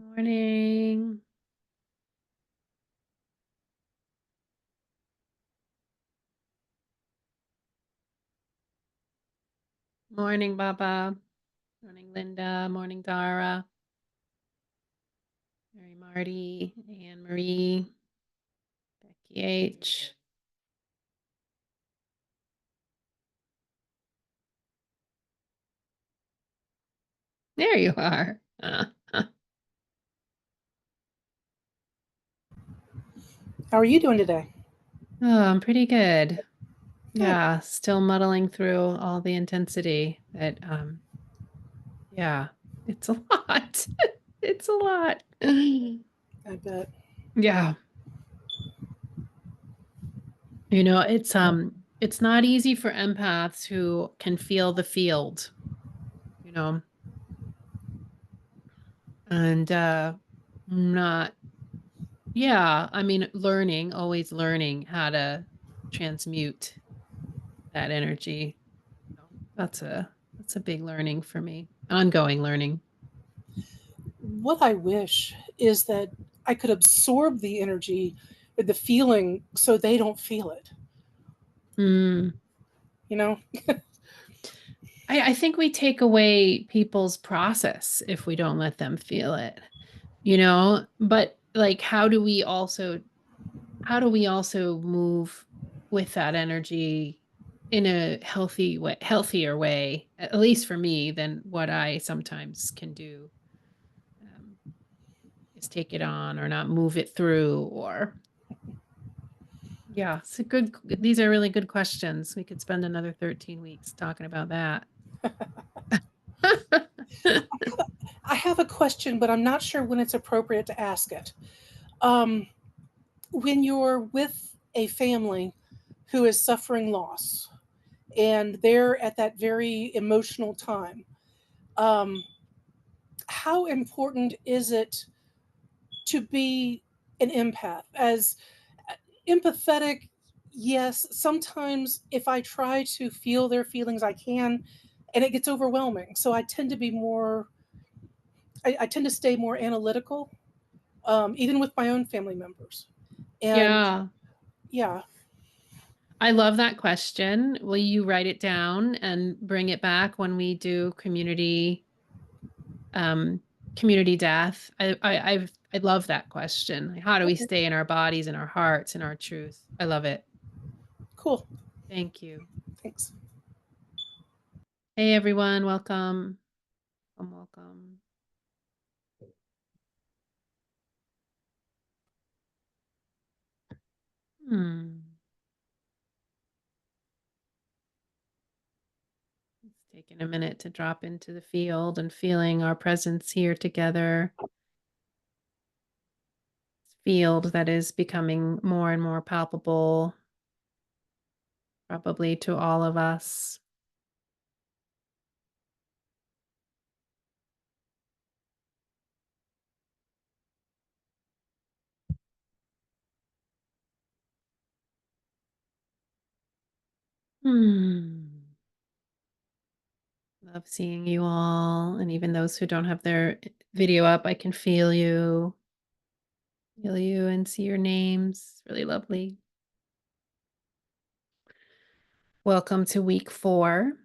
Morning. Morning, Baba. Morning, Linda. Morning, Dara. Mary Marty, Anne Marie, Becky H. There you are. How are you doing today? Oh, I'm pretty good. Good. Yeah, still muddling through all the intensity, but yeah, it's a lot. It's a lot. I bet. Yeah. It's not easy for empaths who can feel the field, you know, and not yeah, I mean always learning how to transmute that energy. So that's a big learning for me. Ongoing learning. What I wish is that I could absorb the energy, the feeling, so they don't feel it. Mm. You know? I think we take away people's process if we don't let them feel it, but like how do we also move with that energy in a healthier way, at least for me, than what I sometimes can do, um, is take it on or not move it through, or yeah, these are really good questions. We could spend another 13 weeks talking about that. I have a question, but I'm not sure when it's appropriate to ask it. Um, when you're with a family who is suffering loss and they're at that very emotional time, um, how important is it to be an empath? As empathetic, yes, sometimes if I try to feel their feelings, I can, and it gets overwhelming. So I tend to be more, I tend to stay more analytical, even with my own family members. And Yeah, yeah, I love that question. Will you write it down and bring it back when we do um, community death? I love that question. How do we okay, stay in our bodies and our hearts and our truth? I love it. cool. Thank you. Thanks. Hey everyone, welcome. Welcome. Hmm. It's taking a minute to drop into the field and feeling our presence here together. Field that is becoming more and more palpable, probably to all of us. Hmm. Love seeing you all. And even those who don't have their video up, I can feel you and see your names. Really lovely. Welcome to week 4. I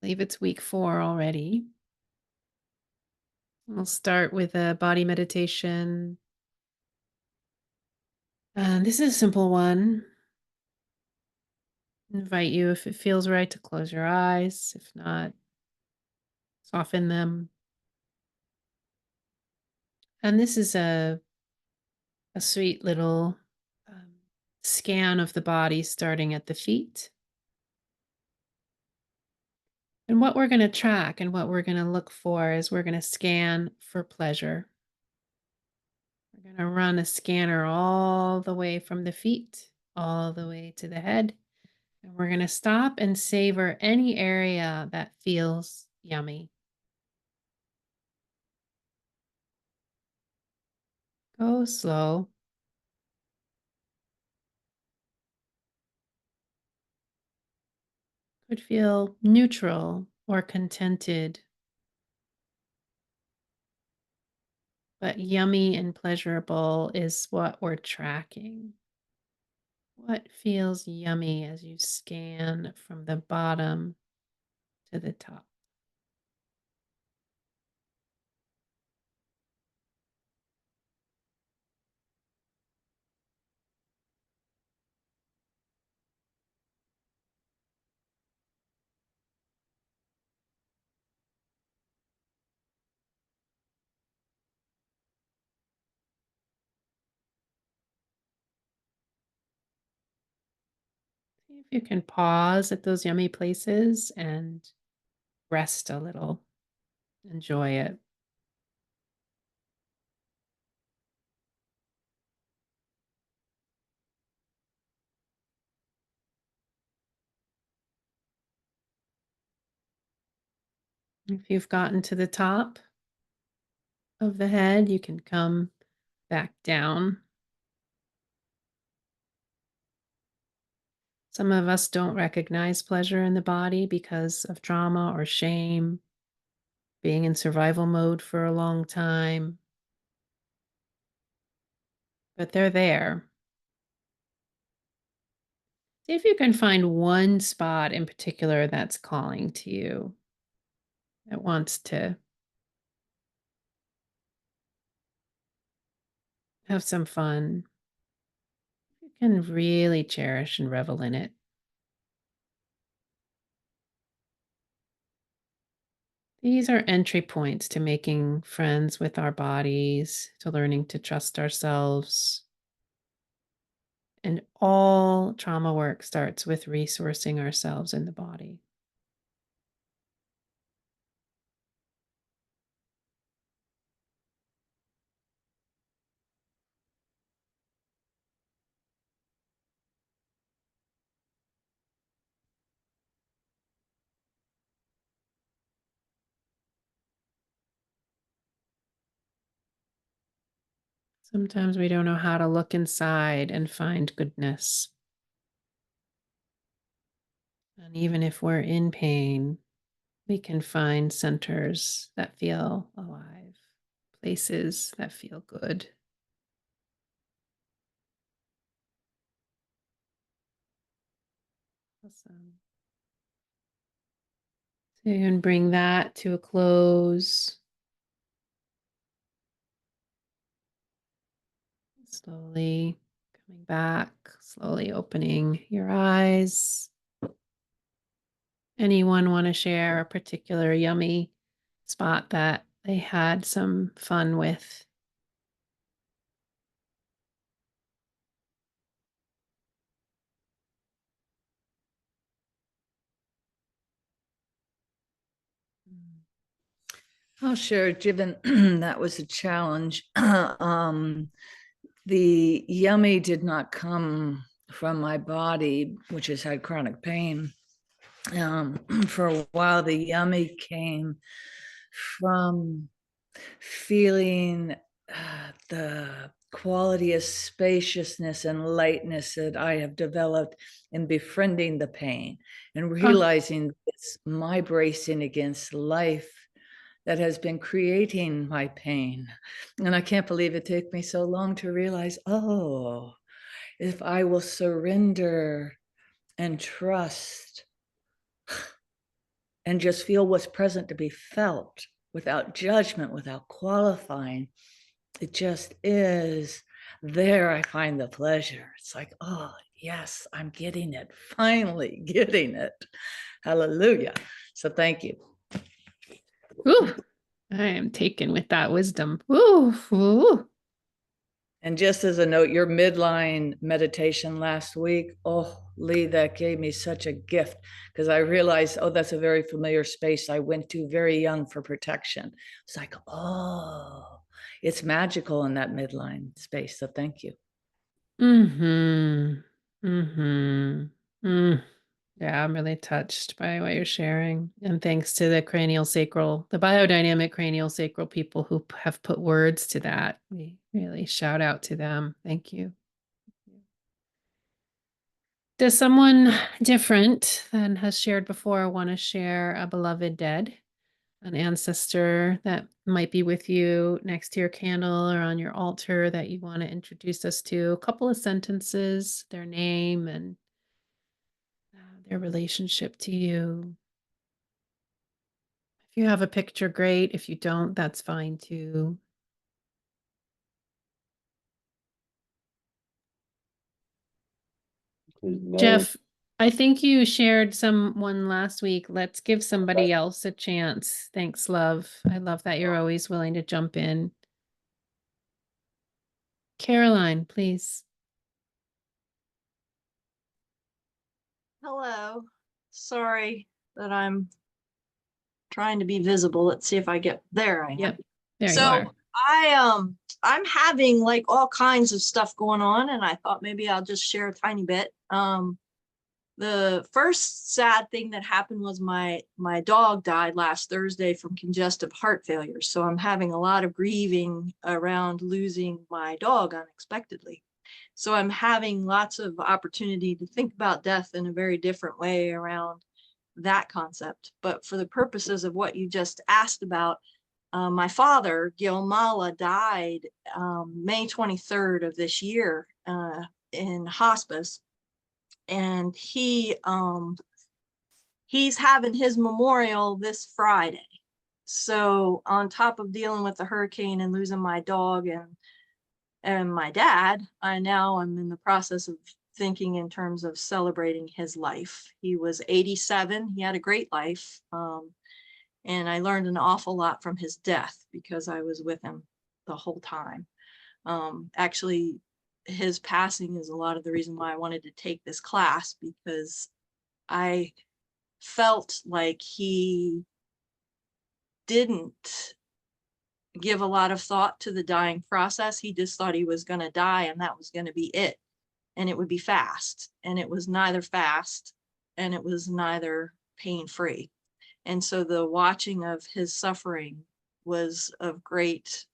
believe it's week 4 already. We'll start with a body meditation. And this is a simple one. Invite you, if it feels right, to close your eyes. If not, soften them. And this is a sweet little um, scan of the body starting at the feet. And what we're going to track and what we're going to look for is we're going to scan for pleasure. We're going to run a scanner all the way from the feet, all the way to the head. And we're going to stop and savor any area that feels yummy. Go slow. Could feel neutral or contented. but yummy and pleasurable is what we're tracking. What feels yummy as you scan from the bottom to the top? See if you can pause at those yummy places and rest a little. Enjoy it. If you've gotten to the top of the head, you can come back down. Some of us don't recognize pleasure in the body because of trauma or shame, being in survival mode for a long time, but they're there. See if you can find one spot in particular that's calling to you, that wants to have some fun. You can really cherish and revel in it. These are entry points to making friends with our bodies, to learning to trust ourselves. And all trauma work starts with resourcing ourselves in the body. Sometimes we don't know how to look inside and find goodness. And even if we're in pain, we can find centers that feel alive, places that feel good. Awesome. So you can bring that to a close. Slowly coming back, slowly opening your eyes. Anyone want to share a particular yummy spot that they had some fun with? Oh, sure. Given that was a challenge, the yummy did not come from my body, which has had chronic pain. For a while, the yummy came from feeling the quality of spaciousness and lightness that I have developed in befriending the pain and Oh, realizing it's my bracing against life that has been creating my pain. And I can't believe it took me so long to realize, oh, if I will surrender and trust and just feel what's present to be felt without judgment, without qualifying, it just is. There I find the pleasure. It's like, oh, yes, I'm getting it. Finally getting it. Hallelujah. So thank you. ooh, I am taken with that wisdom. Ooh, ooh. And just as a note, your midline meditation last week, oh, Lee, that gave me such a gift because I realized, oh, that's a very familiar space I went to very young for protection. It's like, oh, it's magical in that midline space. So thank you. Mm-hmm. Mm-hmm. Mm. Yeah, I'm really touched by what you're sharing. And thanks to the cranial sacral, the biodynamic cranial sacral people who have put words to that. We really shout out to them. Thank you. Does someone different than has shared before want to share a beloved dead an ancestor that might be with you next to your candle or on your altar that you want to introduce us to. A couple of sentences, their name and their relationship to you. If you have a picture, great. If you don't, that's fine too. No. Jeff, I think you shared someone last week. Let's give somebody else a chance. Thanks, love. I love that you're always willing to jump in. Caroline, please. Hello. Sorry that I'm trying to be visible. Let's see if I get there. I am. Yep, there you So are. I'm having like all kinds of stuff going on, and I thought maybe I'll just share a tiny bit. The first sad thing that happened was my dog died last Thursday from congestive heart failure. So I'm having a lot of grieving around losing my dog unexpectedly. So I'm having lots of opportunity to think about death in a very different way around that concept. But for the purposes of what you just asked about, my father, Gil Mala, died May 23rd of this year in hospice. And he's having his memorial this Friday. So on top of dealing with the hurricane and losing my dog and my dad, I'm in the process of thinking in terms of celebrating his life. He was 87. He had a great life. And I learned an awful lot from his death because I was with him the whole time. Actually, his passing is a lot of the reason why I wanted to take this class, because I felt like he didn't give a lot of thought to the dying process. He just thought he was going to die and that was going to be it. And it would be fast. And it was neither fast and it was neither pain-free. And so the watching of his suffering was of great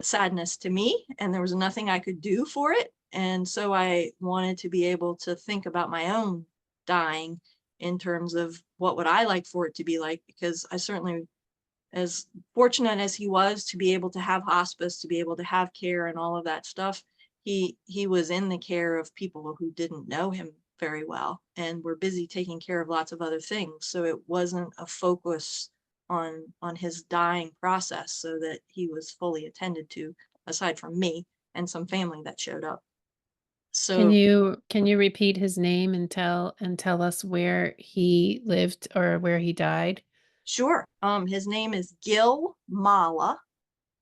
sadness to me, and there was nothing I could do for it. And so I wanted to be able to think about my own dying in terms of what would I like for it to be like, because I certainly, as fortunate as he was to be able to have hospice, to be able to have care and all of that stuff, he was in the care of people who didn't know him very well and were busy taking care of lots of other things. So it wasn't a focus on his dying process, so that he was fully attended to, aside from me and some family that showed up. Can So you repeat his name and tell us where he lived or where he died? sure. His name is Gil Mala.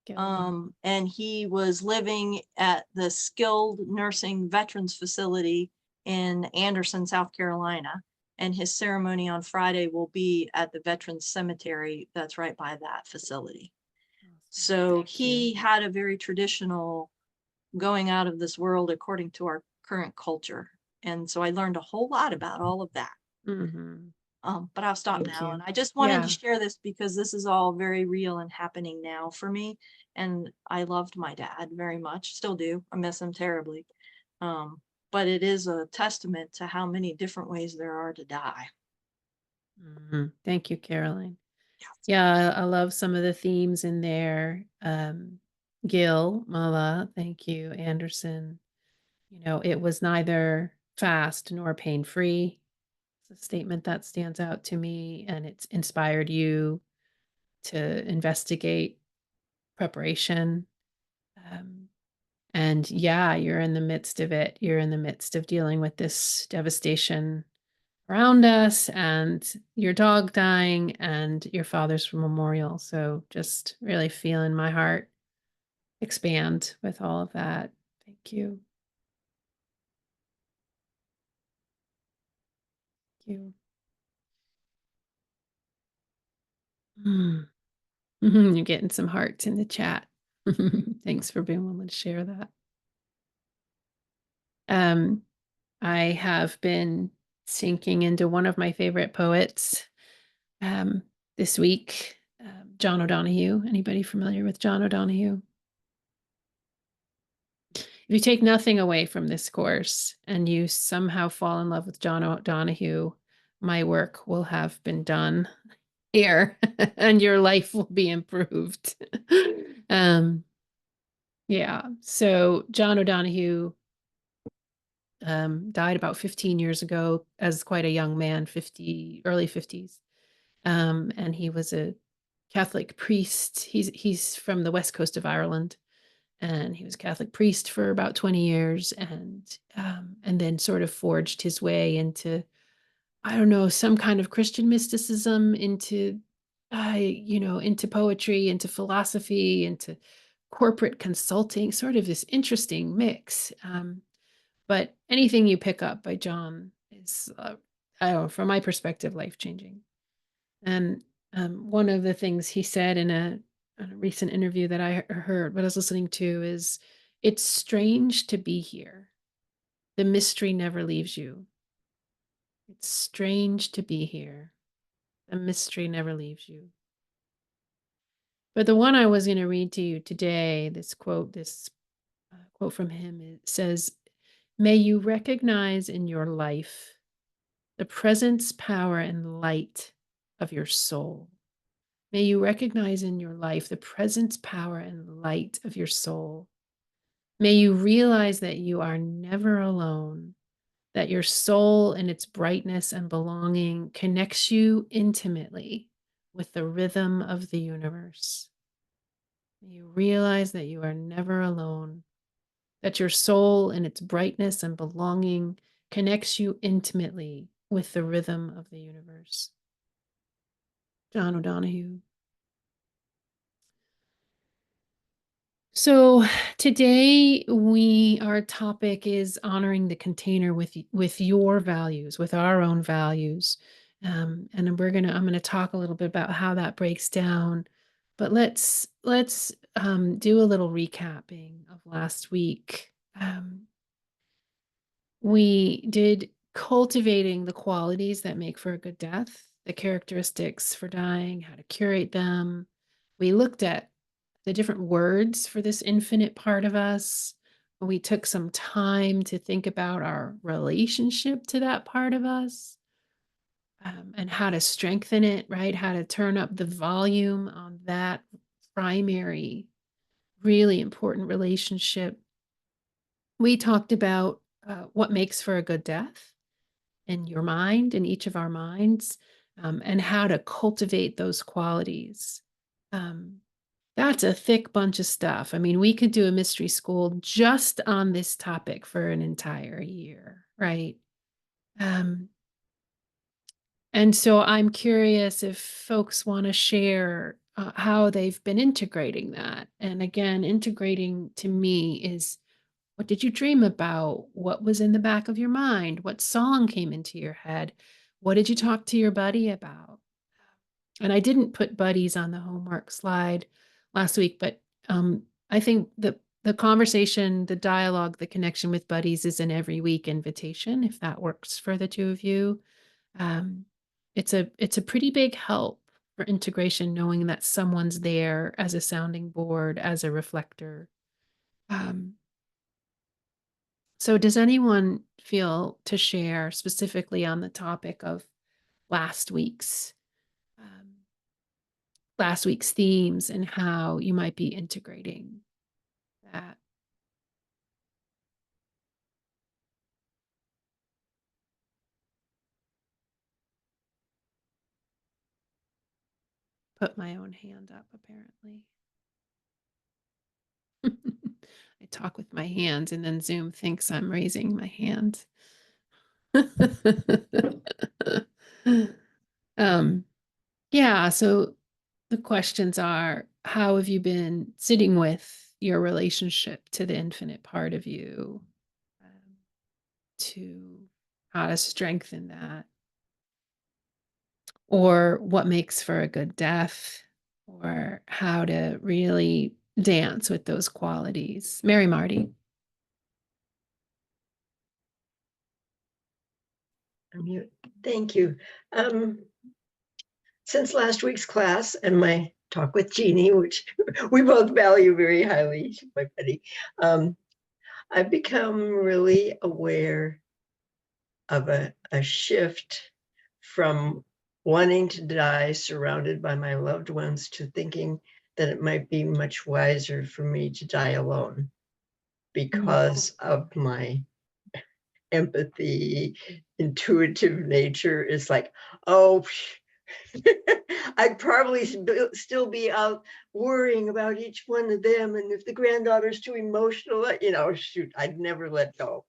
Gilmore. And he was living at the skilled nursing veterans facility in Anderson, South Carolina. And his ceremony on Friday will be at the Veterans Cemetery that's right by that facility. So Thank he you. had a very traditional going out of this world according to our current culture. And so I learned a whole lot about all of that. Mhm. But I'll stop Thank now. you. And I just wanted to Yeah. share this because this is all very real and happening now for me. And I loved my dad very much, still do. I miss him terribly. But it is a testament to how many different ways there are to die. Thank you, Caroline. Yeah, I love some of the themes in there. Gil, Mala, thank you, Anderson. You know, it was neither fast nor pain-free. It's a statement that stands out to me, and it's inspired you to investigate preparation. Um, and yeah, you're in the midst of it. You're in the midst of dealing with this devastation around us and your dog dying and your father's memorial. So just really feeling my heart expand with all of that. Thank you. Thank you. Mm. You're getting some hearts in the chat. Thanks for being willing to share that. Um, I have been sinking into one of my favorite poets um, this week, John O'Donohue. Anybody familiar with John O'Donohue? If you take nothing away from this course and you somehow fall in love with John O'Donohue, my work will have been done. here and your life will be improved. Yeah. So John O'Donohue died about 15 years ago as quite a young man, early 50s. And he was a Catholic priest. He's from the west coast of Ireland, and he was a Catholic priest for about 20 years, and then sort of forged his way into, I don't know, some kind of Christian mysticism, into into poetry, into philosophy, into corporate consulting, sort of this interesting mix. But anything you pick up by John is, I don't know, from my perspective, life changing. And one of the things he said in a recent interview that I heard, what I was listening to, is, "It's strange to be here. The mystery never leaves you. It's strange to be here. The mystery never leaves you." But the one I was going to read to you today, this quote from him, it says, "May you recognize in your life the presence, power, and light of your soul. May you recognize in your life the presence, power, and light of your soul. May you realize that you are never alone, that your soul and its brightness and belonging connects you intimately with the rhythm of the universe. May you realize that you are never alone, that your soul and its brightness and belonging connects you intimately with the rhythm of the universe." John O'Donohue. So today our topic is honoring the container with your values, with our own values. And I'm gonna talk a little bit about how that breaks down. But let's do a little recapping of last week. We did cultivating the qualities that make for a good death, the characteristics for dying, how to curate them. We looked at the different words for this infinite part of us. We took some time to think about our relationship to that part of us, and how to strengthen it, right? How to turn up the volume on that primary, really important relationship. We talked about what makes for a good death in your mind, in each of our minds, and how to cultivate those qualities. Um, that's a thick bunch of stuff. I mean, we could do a mystery school just on this topic for an entire year, right? Um, and so I'm curious if folks want to share how they've been integrating that. And again, integrating to me is, what did you dream about? What was in the back of your mind? What song came into your head? What did you talk to your buddy about? And I didn't put buddies on the homework slide last week, but I think the conversation, the dialogue, the connection with buddies is an every week invitation, if that works for the two of you. Um, it's a pretty big help for integration, knowing that someone's there as a sounding board, as a reflector. Um, so does anyone feel to share specifically on the topic of last week's um, last week's themes and how you might be integrating that? Put my own hand up, apparently. I talk with my hands and then Zoom thinks I'm raising my hand. Yeah, so the questions are, how have you been sitting with your relationship to the infinite part of you? To how to strengthen that, or what makes for a good death, or how to really dance with those qualities. Mary Marty. Thank you. Since last week's class and my talk with Jeannie, which we both value very highly, she's my buddy, I've become really aware of a shift from wanting to die surrounded by my loved ones to thinking that it might be much wiser for me to die alone because of my empathy, intuitive nature is like, oh, I'd probably still be out worrying about each one of them. And if the granddaughter's too emotional, shoot, I'd never let go.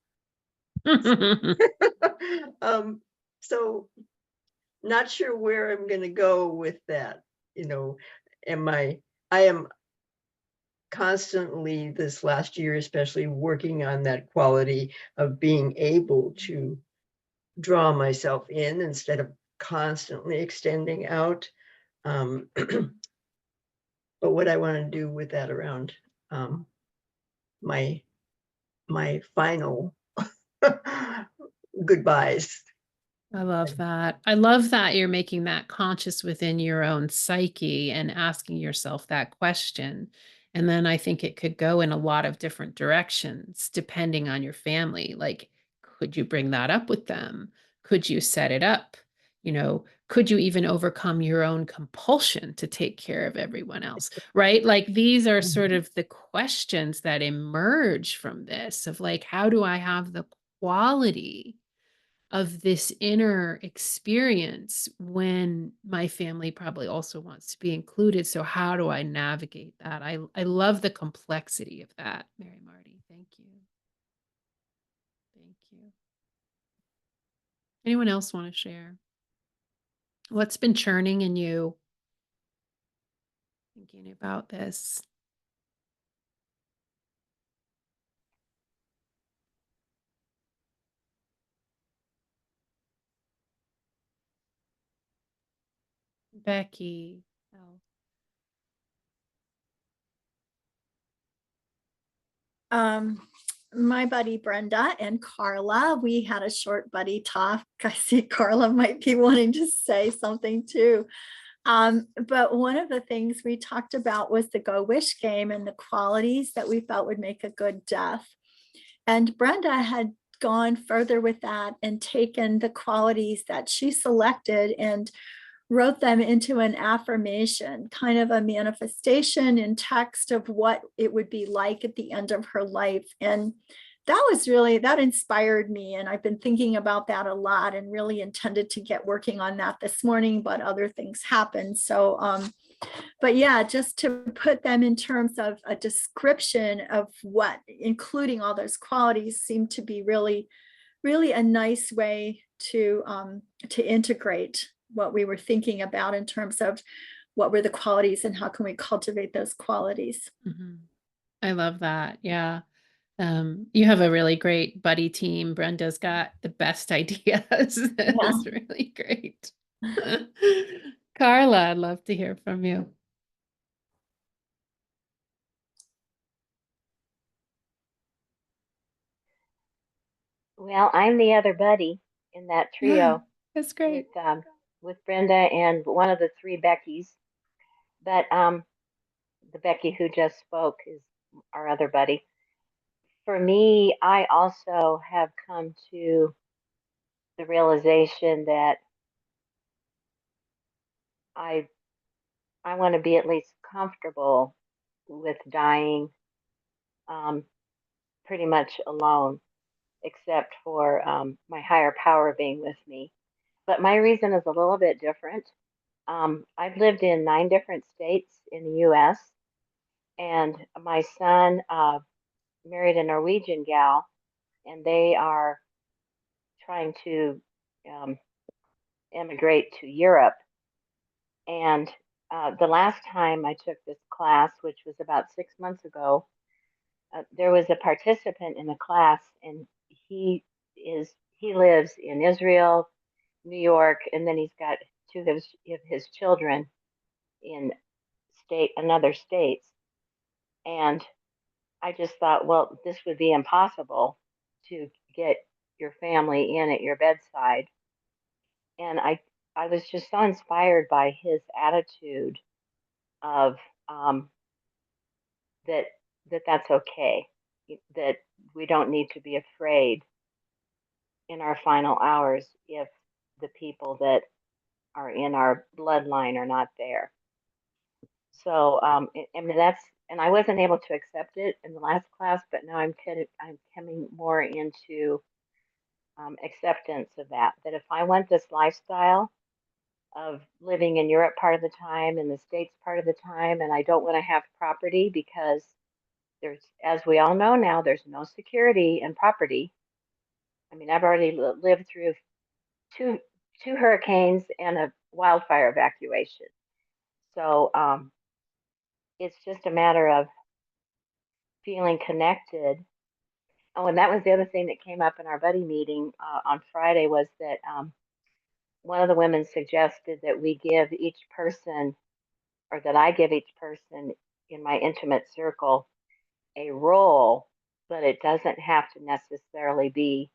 So not sure where I'm going to go with that. I am constantly this last year, especially working on that quality of being able to draw myself in instead of constantly extending out. But what I want to do with that around my final goodbyes. I love that. I love that you're making that conscious within your own psyche and asking yourself that question. And then I think it could go in a lot of different directions depending on your family. Like, could you bring that up with them? Could you set it up? Could you even overcome your own compulsion to take care of everyone else? Right? Like, these are sort of the questions that emerge from this of like, how do I have the quality of this inner experience when my family probably also wants to be included? So how do I navigate that? I love the complexity of that, Mary Marty. Thank you. Thank you. Anyone else want to share? What's been churning in you thinking about this? Becky. Oh. My buddy Brenda and Carla, we had a short buddy talk. I see Carla might be wanting to say something too. But one of the things we talked about was the Go Wish game and the qualities that we felt would make a good death. And Brenda had gone further with that and taken the qualities that she selected and wrote them into an affirmation, kind of a manifestation in text of what it would be like at the end of her life. And that inspired me. And I've been thinking about that a lot and really intended to get working on that this morning, but other things happened. So, but yeah, just to put them in terms of a description of what, including all those qualities, seemed to be really, really a nice way to integrate what we were thinking about in terms of what were the qualities and how can we cultivate those qualities. Mm-hmm. I love that. Yeah. You have a really great buddy team. Brenda's got the best ideas. It's really great. Carla, I'd love to hear from you. Well, I'm the other buddy in that trio. That's great. With Brenda and one of the three Beckys. But the Becky who just spoke is our other buddy. For me, I also have come to the realization that I want to be at least comfortable with dying pretty much alone, except for my higher power being with me. But my reason is a little bit different. I've lived in 9 different states in the US, and my son married a Norwegian gal, and they are trying to emigrate to Europe. And the last time I took this class, which was about 6 months ago, there was a participant in the class, and he lives in Israel, New York, and then he's got 2 of his children in another states. And I just thought, well, this would be impossible to get your family in at your bedside. And I was just so inspired by his attitude of that that's okay, that we don't need to be afraid in our final hours if the people that are in our bloodline are not there. So, I mean, and I wasn't able to accept it in the last class, but now I'm coming more into acceptance of that. That if I want this lifestyle of living in Europe part of the time and the States part of the time, and I don't want to have property because there's, as we all know now, there's no security in property. I mean, I've already lived through two two hurricanes and a wildfire evacuation. So it's just a matter of feeling connected. Oh, and that was the other thing that came up in our buddy meeting on Friday was that one of the women suggested that we give each person, or that I give each person in my intimate circle a role, but it doesn't have to necessarily be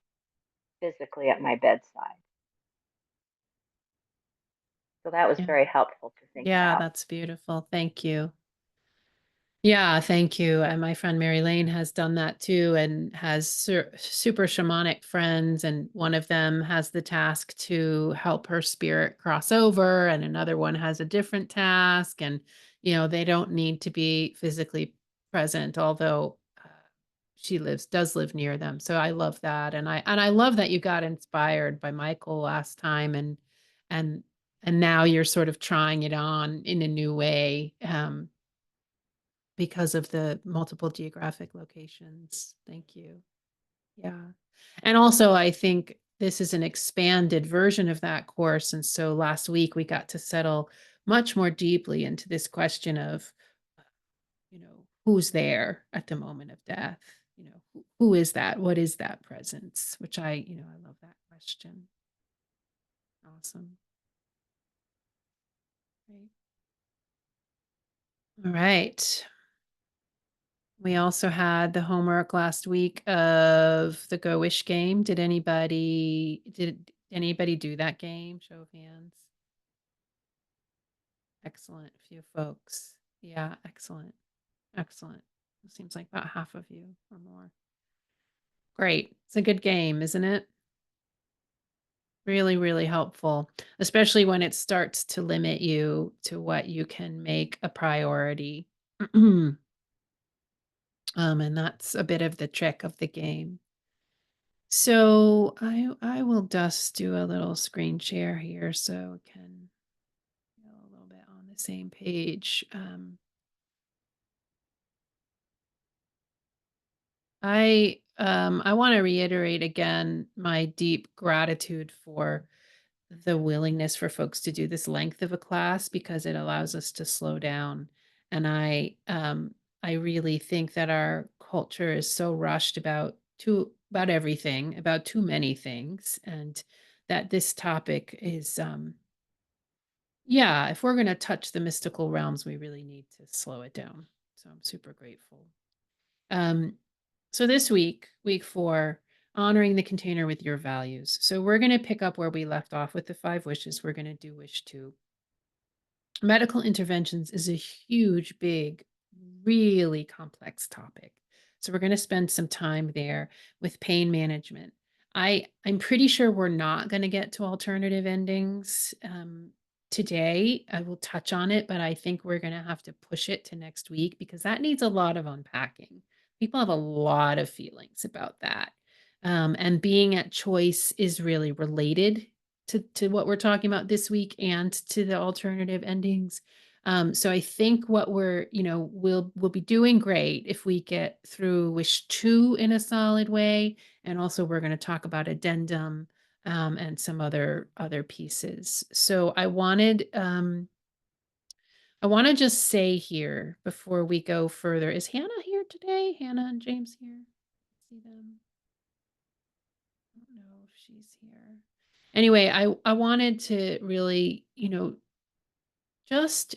physically at my bedside. So that was Yeah. very helpful to think Yeah, about. that's beautiful. Thank you. Yeah, thank you. And my friend Mary Lane has done that too and has super shamanic friends. And one of them has the task to help her spirit cross over, and another one has a different task. And, they don't need to be physically present, although she does live near them. So I love that. And I love that you got inspired by Michael last time, and and now you're sort of trying it on in a new way. Because of the multiple geographic locations. Thank you. Yeah. And also, I think this is an expanded version of that course. And so last week we got to settle much more deeply into this question of, who's there at the moment of death? Who is that? What is that presence? Which I love that question. Awesome. Great. All right. We also had the homework last week of the Go Wish game. Did anybody do that game? Show of hands. Excellent. A few folks. Yeah, excellent. Excellent. It seems like about half of you or more. Great. It's a good game, isn't it? Really, really helpful, especially when it starts to limit you to what you can make a priority. And that's a bit of the trick of the game. So I will just do a little screen share here so we can go a little bit on the same page. I want to reiterate again my deep gratitude for the willingness for folks to do this length of a class, because it allows us to slow down. And I really think that our culture is so rushed about everything, about too many things, and that this topic is yeah, if we're going to touch the mystical realms, we really need to slow it down. So I'm super grateful. So this week 4, honoring the container with your values. So we're going to pick up where we left off with the 5 wishes. We're going to do wish 2. Medical interventions is a huge, big, really complex topic. So we're going to spend some time there with pain management. I'm pretty sure we're not going to get to alternative endings today. I will touch on it, but I think we're going to have to push it to next week because that needs a lot of unpacking. People have a lot of feelings about that. And being at choice is really related to what we're talking about this week and to the alternative endings. So I think what we'll be doing great if we get through wish 2 in a solid way. And also we're going to talk about addendum and some other pieces. So I want to just say here before we go further, is Hannah here today? Hannah and James here? See them? I don't know if she's here. Anyway, I wanted to really, just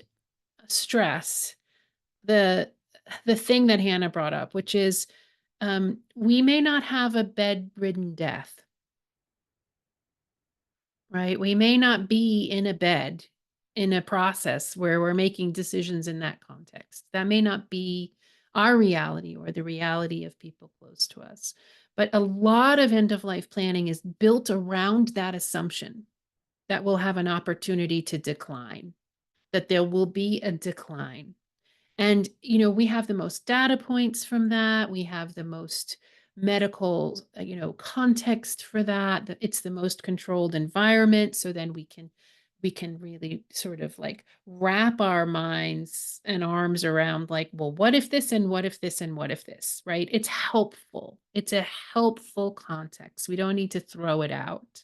stress the thing that Hannah brought up, which is we may not have a bedridden death, right? We may not be in a bed in a process where we're making decisions in that context. That may not be our reality or the reality of people close to us. But a lot of end of life planning is built around that assumption. that will have an opportunity to decline, that there will be a decline. And, we have the most data points from that. We have the most medical, context for that. It's the most controlled environment. So then we can really sort of like wrap our minds and arms around like, well, what if this and what if this and what if this, right? It's helpful. It's a helpful context. We don't need to throw it out.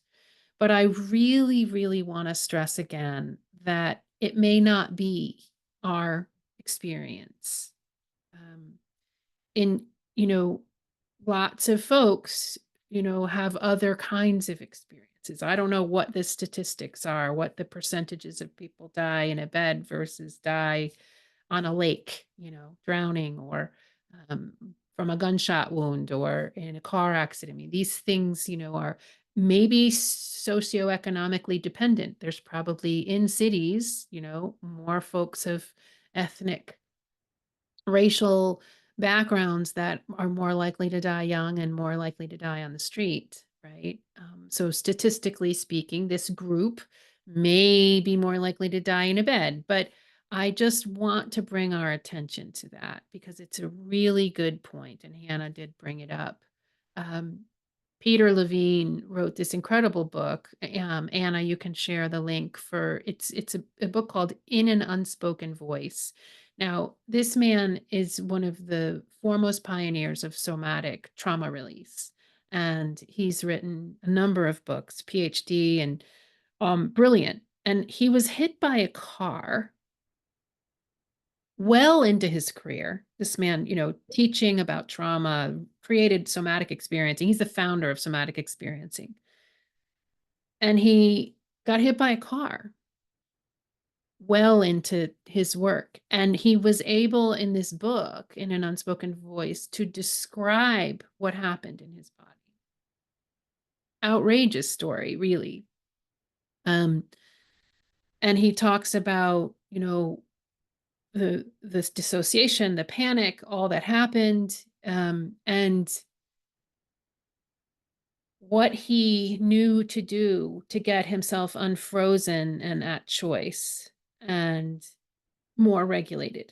But I really, really want to stress again that it may not be our experience. In, you know, lots of folks, have other kinds of experiences. I don't know what the statistics are, what the percentages of people die in a bed versus die on a lake, drowning or um, from a gunshot wound or in a car accident. I mean, these things, are maybe socioeconomically dependent. There's probably in cities, more folks of ethnic, racial backgrounds that are more likely to die young and more likely to die on the street, right? So statistically speaking, this group may be more likely to die in a bed, but I just want to bring our attention to that because it's a really good point, and Hannah did bring it up. Um, Peter Levine wrote this incredible book. Anna, you can share the link for it's a book called In an Unspoken Voice. Now, this man is one of the foremost pioneers of somatic trauma release, and he's written a number of books, PhD, and brilliant. And he was hit by a car well into his career. This man, teaching about trauma, created somatic experiencing. He's the founder of somatic experiencing. And he got hit by a car well into his work. And he was able in this book, In an Unspoken Voice, to describe what happened in his body. Outrageous story, really. And he talks about, this dissociation, the panic, all that happened, and what he knew to do to get himself unfrozen and at choice and more regulated.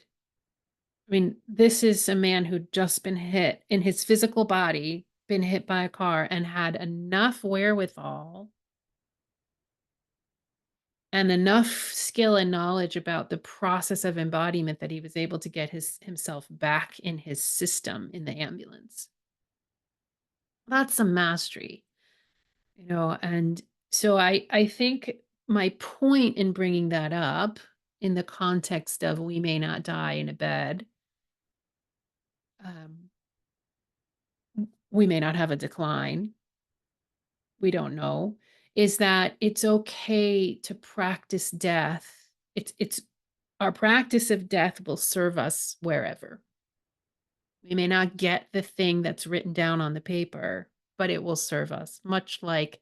I mean, this is a man who'd just been hit in his physical body, been hit by a car, and had enough wherewithal and enough skill and knowledge about the process of embodiment that he was able to get himself back in his system in the ambulance. That's some mastery, and so I think my point in bringing that up in the context of we may not die in a bed, we may not have a decline, we don't know, is that it's okay to practice death. It's our practice of death will serve us wherever. We may not get the thing that's written down on the paper, but it will serve us, much like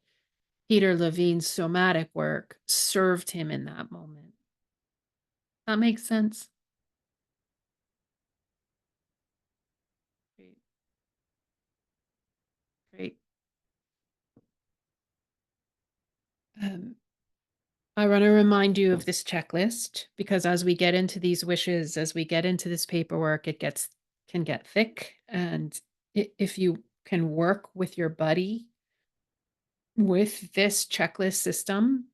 Peter Levine's somatic work served him in that moment. That makes sense? Great. Great. I want to remind you of this checklist because as we get into these wishes, as we get into this paperwork, it can get thick. And if you can work with your buddy with this checklist system,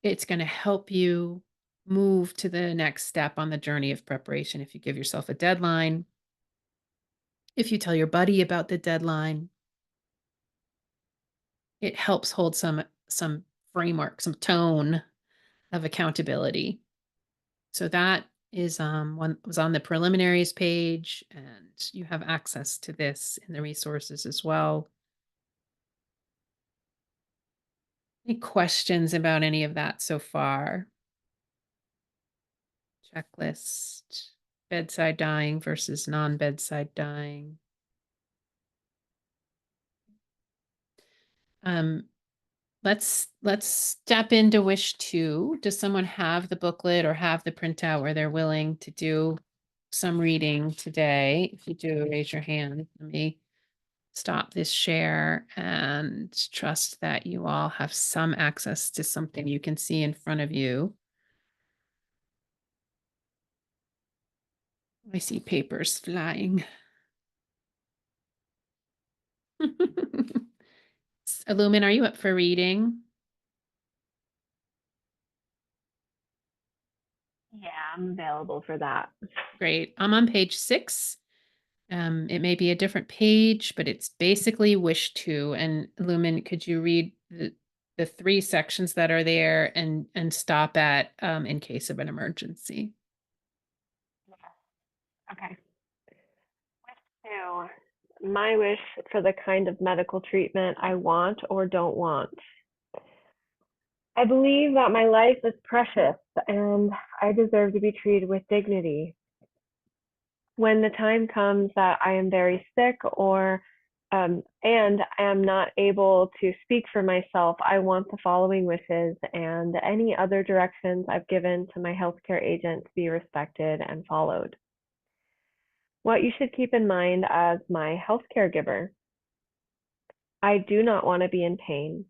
it's going to help you move to the next step on the journey of preparation. If you give yourself a deadline, if you tell your buddy about the deadline, it helps hold some framework, some tone of accountability. So that is one was on the preliminaries page, and you have access to this in the resources as well. Any questions about any of that so far? Checklist, bedside dying versus non-bedside dying. Let's step into wish 2. Does someone have the booklet or have the printout where they're willing to do some reading today? If you do, raise your hand. Let me stop this share and trust that you all have some access to something you can see in front of you. I see papers flying. Illumin, are you up for reading? Yeah, I'm available for that. Great. I'm on page 6. It may be a different page, but it's basically wish to. And Lumen, could you read the 3 sections that are there and stop at in case of an emergency? Okay. Wish to. My wish for the kind of medical treatment I want or don't want. I believe that my life is precious and I deserve to be treated with dignity. When the time comes that I am very sick and I am not able to speak for myself, I want the following wishes and any other directions I've given to my healthcare agent to be respected and followed. What you should keep in mind as my healthcare giver. I do not want to be in pain.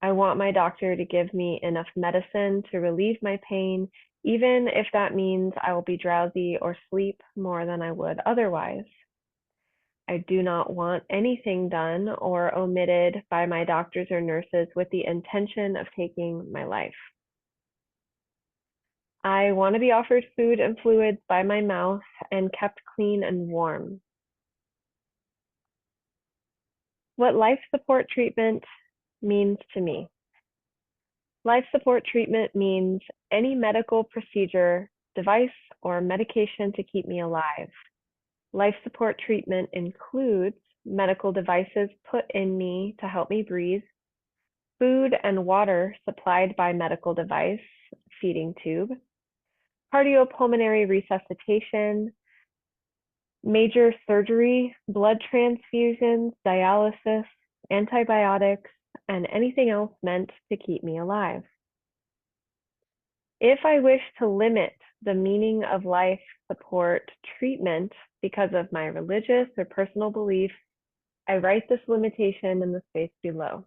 I want my doctor to give me enough medicine to relieve my pain, even if that means I will be drowsy or sleep more than I would otherwise. I do not want anything done or omitted by my doctors or nurses with the intention of taking my life. I want to be offered food and fluids by my mouth and kept clean and warm. What life support treatment means to me. Life support treatment means any medical procedure, device, or medication to keep me alive. Life support treatment includes medical devices put in me to help me breathe, food and water supplied by medical device, feeding tube, cardiopulmonary resuscitation, major surgery, blood transfusions, dialysis, antibiotics, and anything else meant to keep me alive. If I wish to limit the meaning of life support treatment because of my religious or personal beliefs, I write this limitation in the space below.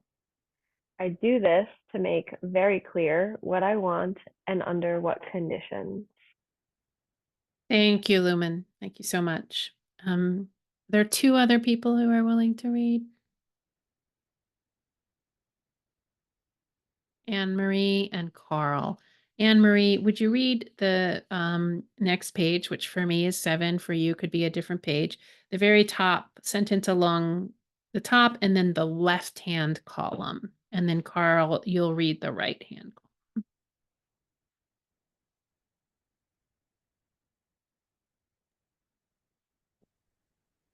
I do this to make very clear what I want and under what conditions. Thank you, Lumen. Thank you so much. There are 2 other people who are willing to read. Anne Marie and Carl. Anne Marie, would you read the next page, which for me is 7, for you could be a different page, the very top sentence along the top, and then the left-hand column. And then Carl, you'll read the right-hand column.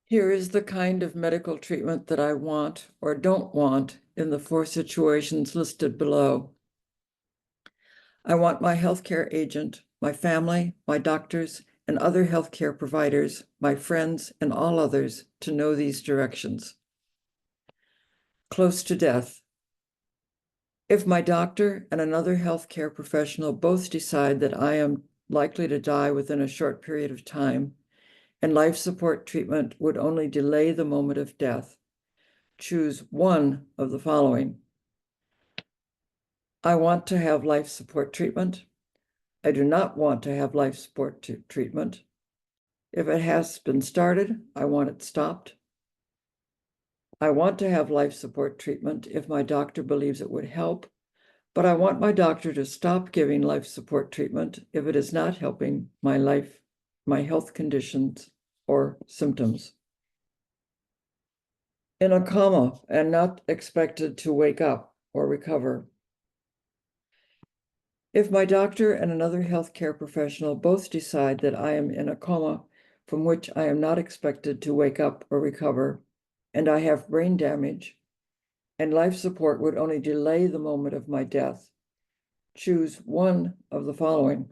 Here is the kind of medical treatment that I want or don't want in the 4 situations listed below. I want my healthcare agent, my family, my doctors, and other healthcare providers, my friends, and all others to know these directions. Close to death. If my doctor and another healthcare professional both decide that I am likely to die within a short period of time, and life support treatment would only delay the moment of death, choose one of the following. I want to have life support treatment. I do not want to have life support treatment. If it has been started, I want it stopped. I want to have life support treatment if my doctor believes it would help, but I want my doctor to stop giving life support treatment if it is not helping my health conditions or symptoms. In a coma and not expected to wake up or recover. If my doctor and another healthcare professional both decide that I am in a coma from which I am not expected to wake up or recover, and I have brain damage, and life support would only delay the moment of my death, choose one of the following.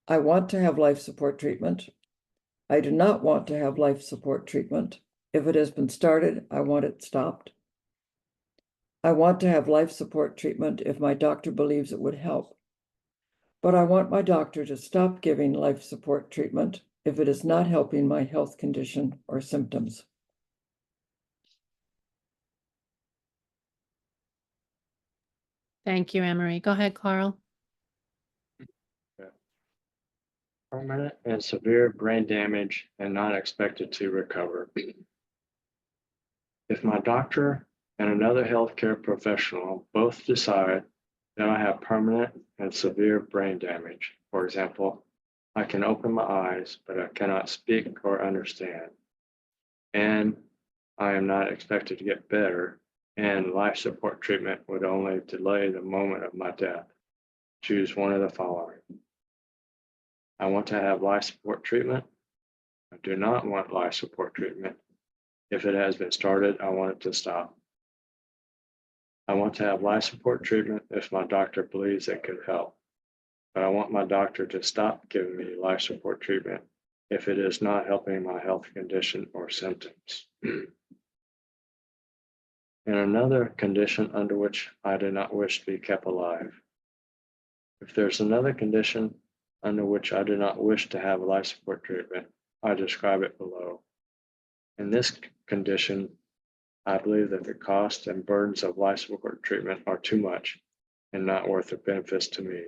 I want to have life support treatment. I do not want to have life support treatment. If it has been started, I want it stopped. I want to have life support treatment if my doctor believes it would help, but I want my doctor to stop giving life support treatment if it is not helping my health condition or symptoms. Thank you, Anne-Marie. Go ahead, Carl. Permanent and severe brain damage and not expected to recover. If my doctor and another healthcare professional both decide that I have permanent and severe brain damage, for example, I can open my eyes, but I cannot speak or understand, and I am not expected to get better, and life support treatment would only delay the moment of my death, choose one of the following. I want to have life support treatment. I do not want life support treatment. If it has been started, I want it to stop. I want to have life support treatment if my doctor believes it could help, but I want my doctor to stop giving me life support treatment if it is not helping my health condition or symptoms. And another condition under which I do not wish to be kept alive. If there's another condition under which I do not wish to have life support treatment, I describe it below. In this condition, I believe that the cost and burdens of life support treatment are too much and not worth the benefits to me.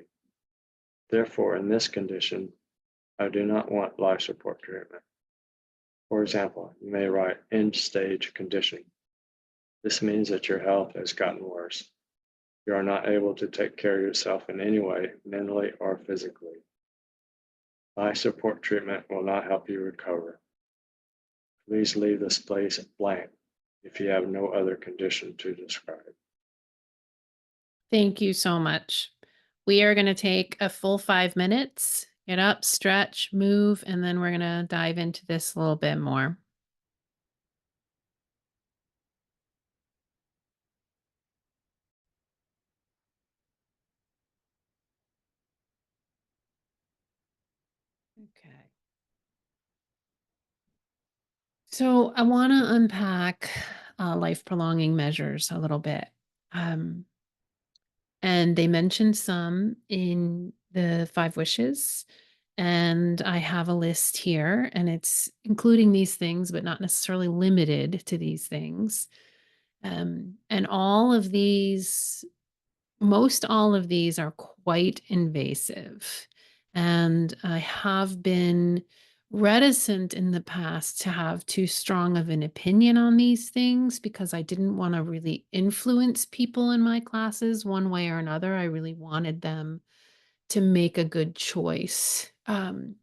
Therefore, in this condition, I do not want life support treatment. For example, you may write end stage condition. This means that your health has gotten worse. You are not able to take care of yourself in any way, mentally or physically. Life support treatment will not help you recover. Please leave this place blank if you have no other condition to describe. Thank you so much. We are going to take a full 5 minutes, get up, stretch, move, and then we're going to dive into this a little bit more. Okay. So I want to unpack life prolonging measures a little bit. And they mentioned some in the 5 wishes. And I have a list here, and it's including these things, but not necessarily limited to these things. And most all of these are quite invasive. And I have been reticent in the past to have too strong of an opinion on these things because I didn't want to really influence people in my classes one way or another. I really wanted them to make a good choice. Around,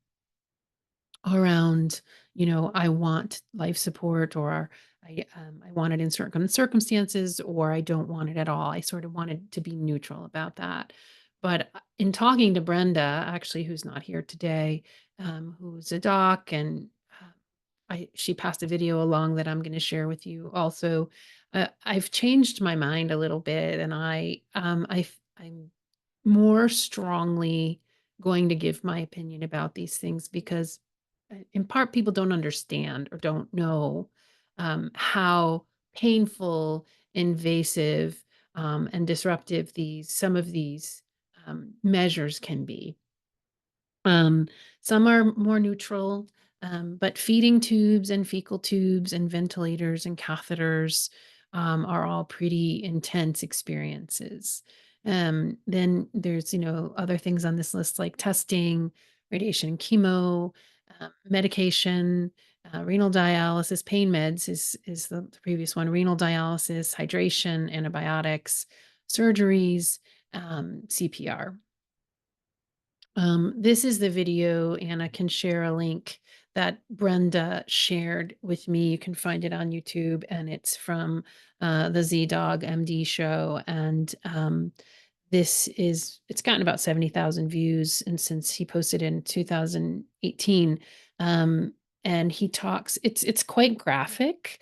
I want life support, or I want it in certain circumstances, or I don't want it at all. I sort of wanted to be neutral about that. But in talking to Brenda, actually, who's not here today, who's a doc, and she passed a video along that I'm going to share with you. Also, I've changed my mind a little bit, and I'm more strongly going to give my opinion about these things because in part people don't understand or don't know how painful, invasive, and disruptive some of these measures can be. Some are more neutral, but feeding tubes and fecal tubes and ventilators and catheters are all pretty intense experiences. Then there's, other things on this list like testing, radiation and chemo, medication, renal dialysis, pain meds is the previous one, renal dialysis, hydration, antibiotics, surgeries, CPR. This is the video, and I can share a link that Brenda shared with me. You can find it on YouTube, and it's from the Z-Dog MD show. And it's gotten about 70,000 views, and since he posted in 2018, and he talks, it's quite graphic.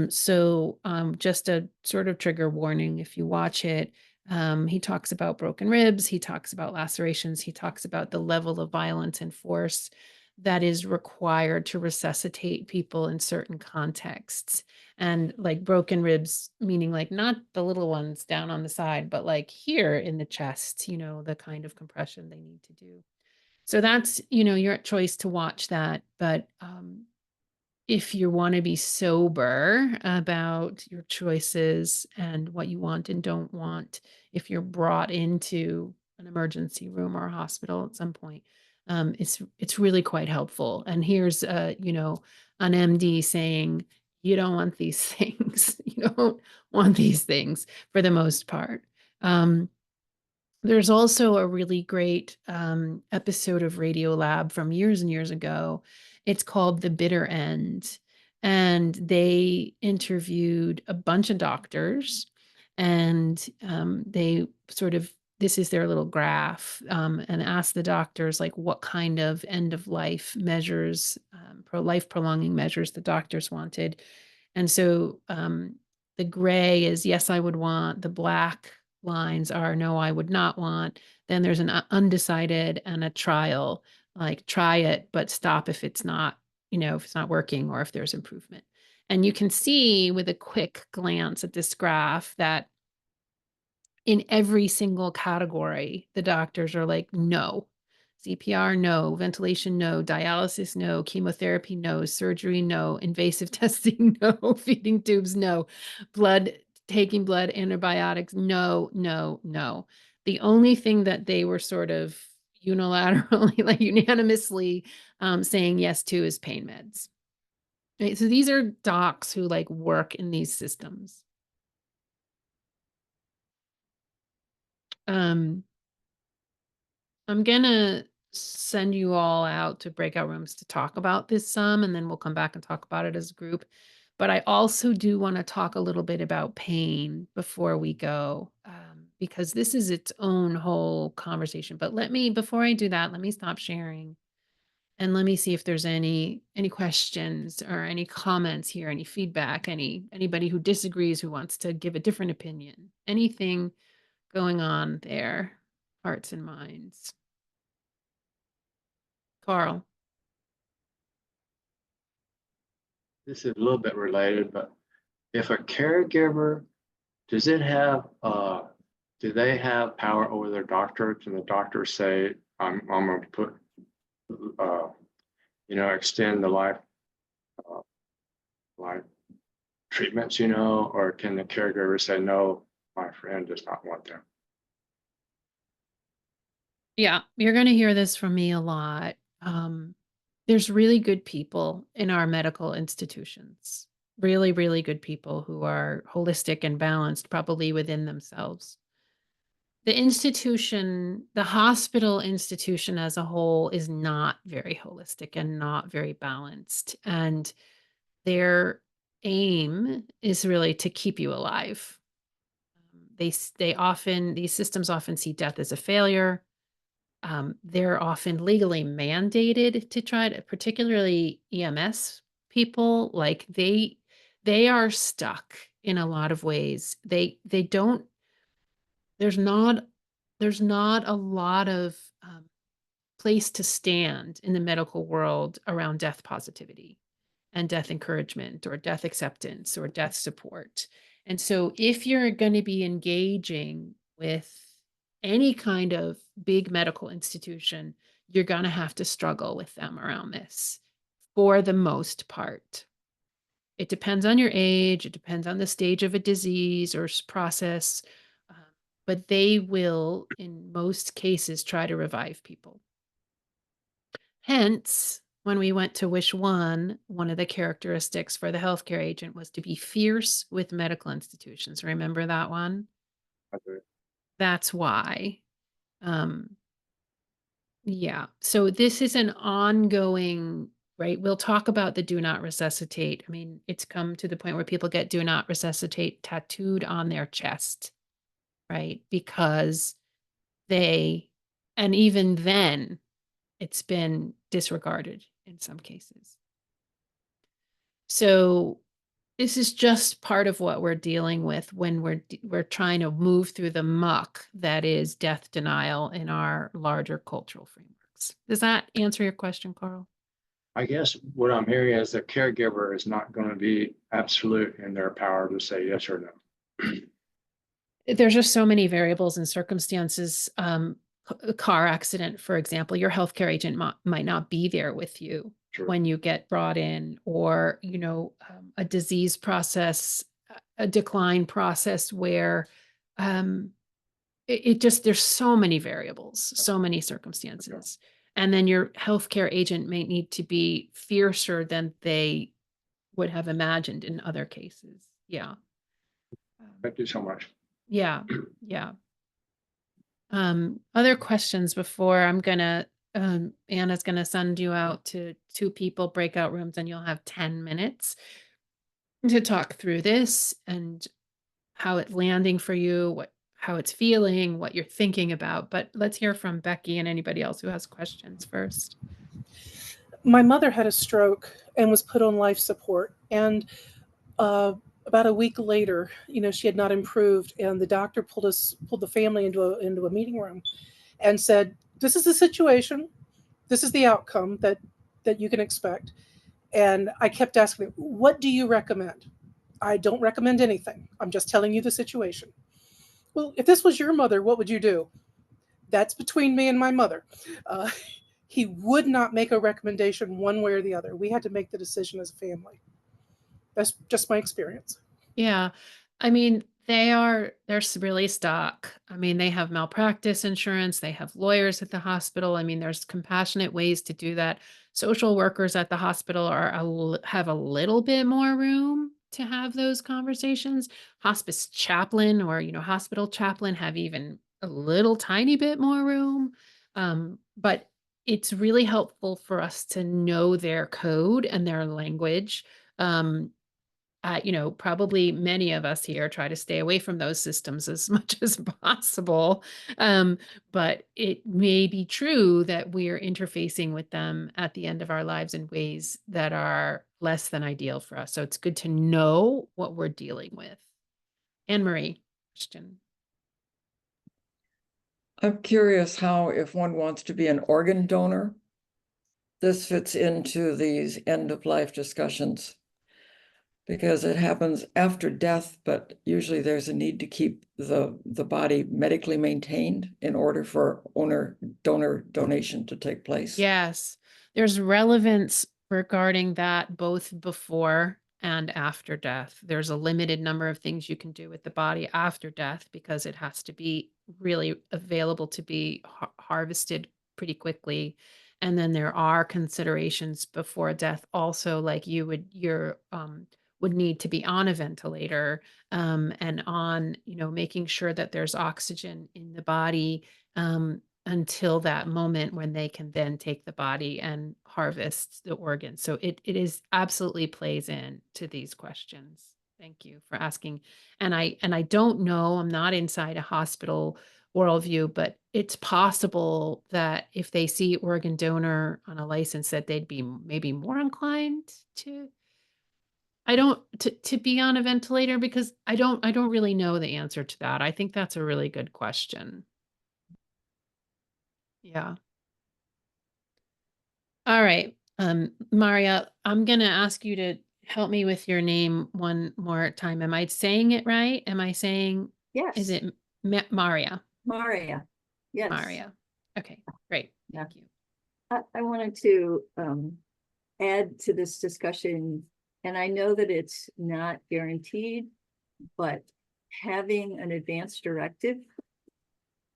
So just a sort of trigger warning if you watch it. He talks about broken ribs. He talks about lacerations. He talks about the level of violence and force that is required to resuscitate people in certain contexts. And like broken ribs, meaning like not the little ones down on the side, but like here in the chest, the kind of compression they need to do. So that's, your choice to watch that. But if you want to be sober about your choices and what you want and don't want, if you're brought into an emergency room or a hospital at some point, it's really quite helpful. And here's you know, an MD saying you don't want these things. You don't want these things for the most part. There's also a really great episode of Radiolab from years and years ago. It's called The Bitter End. And they interviewed a bunch of doctors, and they sort of, this is their little graph, and asked the doctors, like, what kind of end of life measures, life prolonging measures the doctors wanted. And so the gray is yes, I would want. The black lines are no, I would not want. Then there's an undecided and a trial, like try it, but stop if it's not, you know, if it's not working or if there's improvement. And you can see with a quick glance at this graph that in every single category, the doctors are like, no. CPR, no. Ventilation, no. Dialysis, no. Chemotherapy, no. Surgery, no. Invasive testing, no. Feeding tubes, no. Taking blood, antibiotics, no, no, no. The only thing that they were sort of unilaterally, like unanimously saying yes to is pain meds. Right? So these are docs who like work in these systems. I'm gonna send you all out to breakout rooms to talk about this some, and then we'll come back and talk about it as a group. But I also do want to talk a little bit about pain before we go, because this is its own whole conversation. But before I do that, let me stop sharing and let me see if there's any questions or any comments here, any feedback, anybody who disagrees, who wants to give a different opinion, anything going on there, hearts and minds. Carl. This is a little bit related, but if a caregiver, do they have power over their doctor? Can the doctor say, I'm going to put, extend the life treatments, or can the caregiver say, no, my friend does not want them? Yeah, you're going to hear this from me a lot. There's really good people in our medical institutions, really, really good people who are holistic and balanced, probably within themselves. The hospital institution as a whole is not very holistic and not very balanced. And their aim is really to keep you alive. These systems often see death as a failure. They're often legally mandated to try to, particularly EMS people, like they are stuck in a lot of ways. They don't, there's not a lot of place to stand in the medical world around death positivity and death encouragement or death acceptance or death support. And so if you're going to be engaging with any kind of big medical institution, you're going to have to struggle with them around this for the most part. It depends on your age. It depends on the stage of a disease or process. But they will, in most cases, try to revive people. Hence, when we went to Wish one of the characteristics for the healthcare agent was to be fierce with medical institutions. Remember that one? Okay. That's why. Yeah. So this is an ongoing, right? We'll talk about the do not resuscitate. I mean, it's come to the point where people get do not resuscitate tattooed on their chest, right? Because and even then, it's been disregarded in some cases. So this is just part of what we're dealing with when we're trying to move through the muck that is death denial in our larger cultural frameworks. Does that answer your question, Carl? I guess what I'm hearing is the caregiver is not going to be absolute in their power to say yes or no. There's just so many variables and circumstances. A car accident, for example, your healthcare agent might not be there with you. Sure. when you get brought in, or, a disease process, a decline process where it just, there's so many variables, so many circumstances. And then your healthcare agent may need to be fiercer than they would have imagined in other cases. Yeah. Thank you so much. Yeah. Yeah. Other questions before Anna's gonna send you out to 2 people breakout rooms, and you'll have 10 minutes to talk through this and how it's landing for you, how it's feeling, what you're thinking about. But let's hear from Becky and anybody else who has questions first. My mother had a stroke and was put on life support. And about a week later, she had not improved. And the doctor pulled the family into a meeting room and said, "This is the situation. This is the outcome that you can expect." And I kept asking, "What do you recommend?" "I don't recommend anything. I'm just telling you the situation." "Well, if this was your mother, what would you do?" "That's between me and my mother." Uh, he would not make a recommendation one way or the other. We had to make the decision as a family. That's just my experience. Yeah. I mean, they're really stuck. I mean, they have malpractice insurance, they have lawyers at the hospital. I mean, there's compassionate ways to do that. Social workers at the hospital have a little bit more room to have those conversations. Hospice chaplain or, hospital chaplain have even a little tiny bit more room. But it's really helpful for us to know their code and their language. Probably many of us here try to stay away from those systems as much as possible. But it may be true that we're interfacing with them at the end of our lives in ways that are less than ideal for us. So it's good to know what we're dealing with. Anne Marie, question. I'm curious how, if one wants to be an organ donor, this fits into these end of life discussions. Because it happens after death, but usually there's a need to keep the body medically maintained in order for donor donation to take place. Yes, there's relevance regarding that both before and after death. There's a limited number of things you can do with the body after death because it has to be really available to be harvested pretty quickly. And then there are considerations before death also, like would need to be on a ventilator, and on, making sure that there's oxygen in the body, until that moment when they can then take the body and harvest the organ. So it is absolutely plays in to these questions. Thank you for asking. And I don't know, I'm not inside a hospital worldview, but it's possible that if they see organ donor on a license that they'd be maybe more inclined to to be on a ventilator, because I don't really know the answer to that. I think that's a really good question. Yeah. All right. Maria, I'm going to ask you to help me with your name one more time. Am I saying it right? Am I saying, is Yes, it Maria? Maria. Yes. Maria. Okay, great. Yeah. Thank you. I wanted to add to this discussion, and I know that it's not guaranteed, but having an advance directive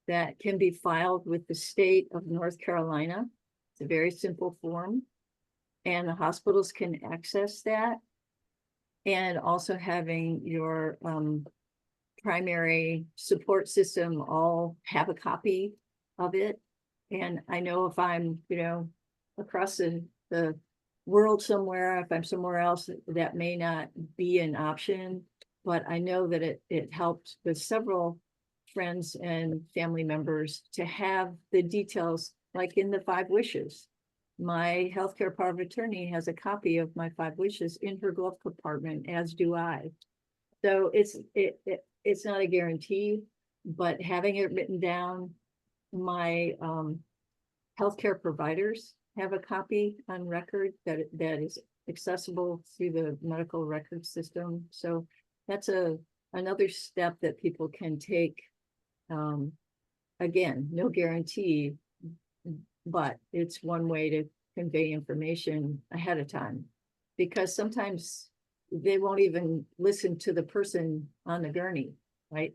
that can be filed with the state of North Carolina. It's a very simple form, and the hospitals can access that. And also having your primary support system all have a copy of it. And I know if I'm, across the world somewhere, if I'm somewhere else, that may not be an option, but I know that it helped with several friends and family members to have the details, like in the 5 wishes. My healthcare power of attorney has a copy of my 5 wishes in her glove compartment, as do I. So it's not a guarantee, but having it written down, my healthcare providers have a copy on record that is accessible through the medical record system. So that's another step that people can take. Again, no guarantee, but it's one way convey information ahead of time, because sometimes they won't even listen to the person on the gurney, right?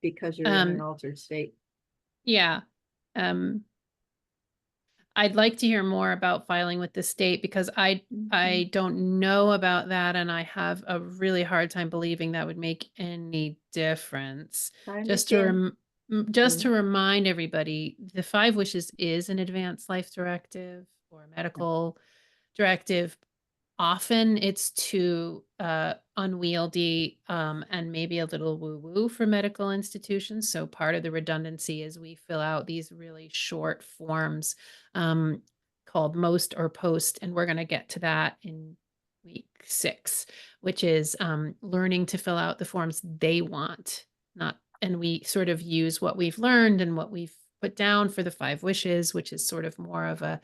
Because you're in an altered state. Yeah. I'd like to hear more about filing with the state because I don't know about that, and I have a really hard time believing that would make any difference. Just to just to remind everybody, the 5 wishes is an advanced life directive or a medical directive. Often it's too unwieldy and maybe a little woo-woo for medical institutions. So part of the redundancy is we fill out these really short forms called most or post, and we're going to get to that in week 6, which is learning to fill out the forms they want, not, and we sort of use what we've learned and what we've put down for the 5 wishes, which is sort of more of a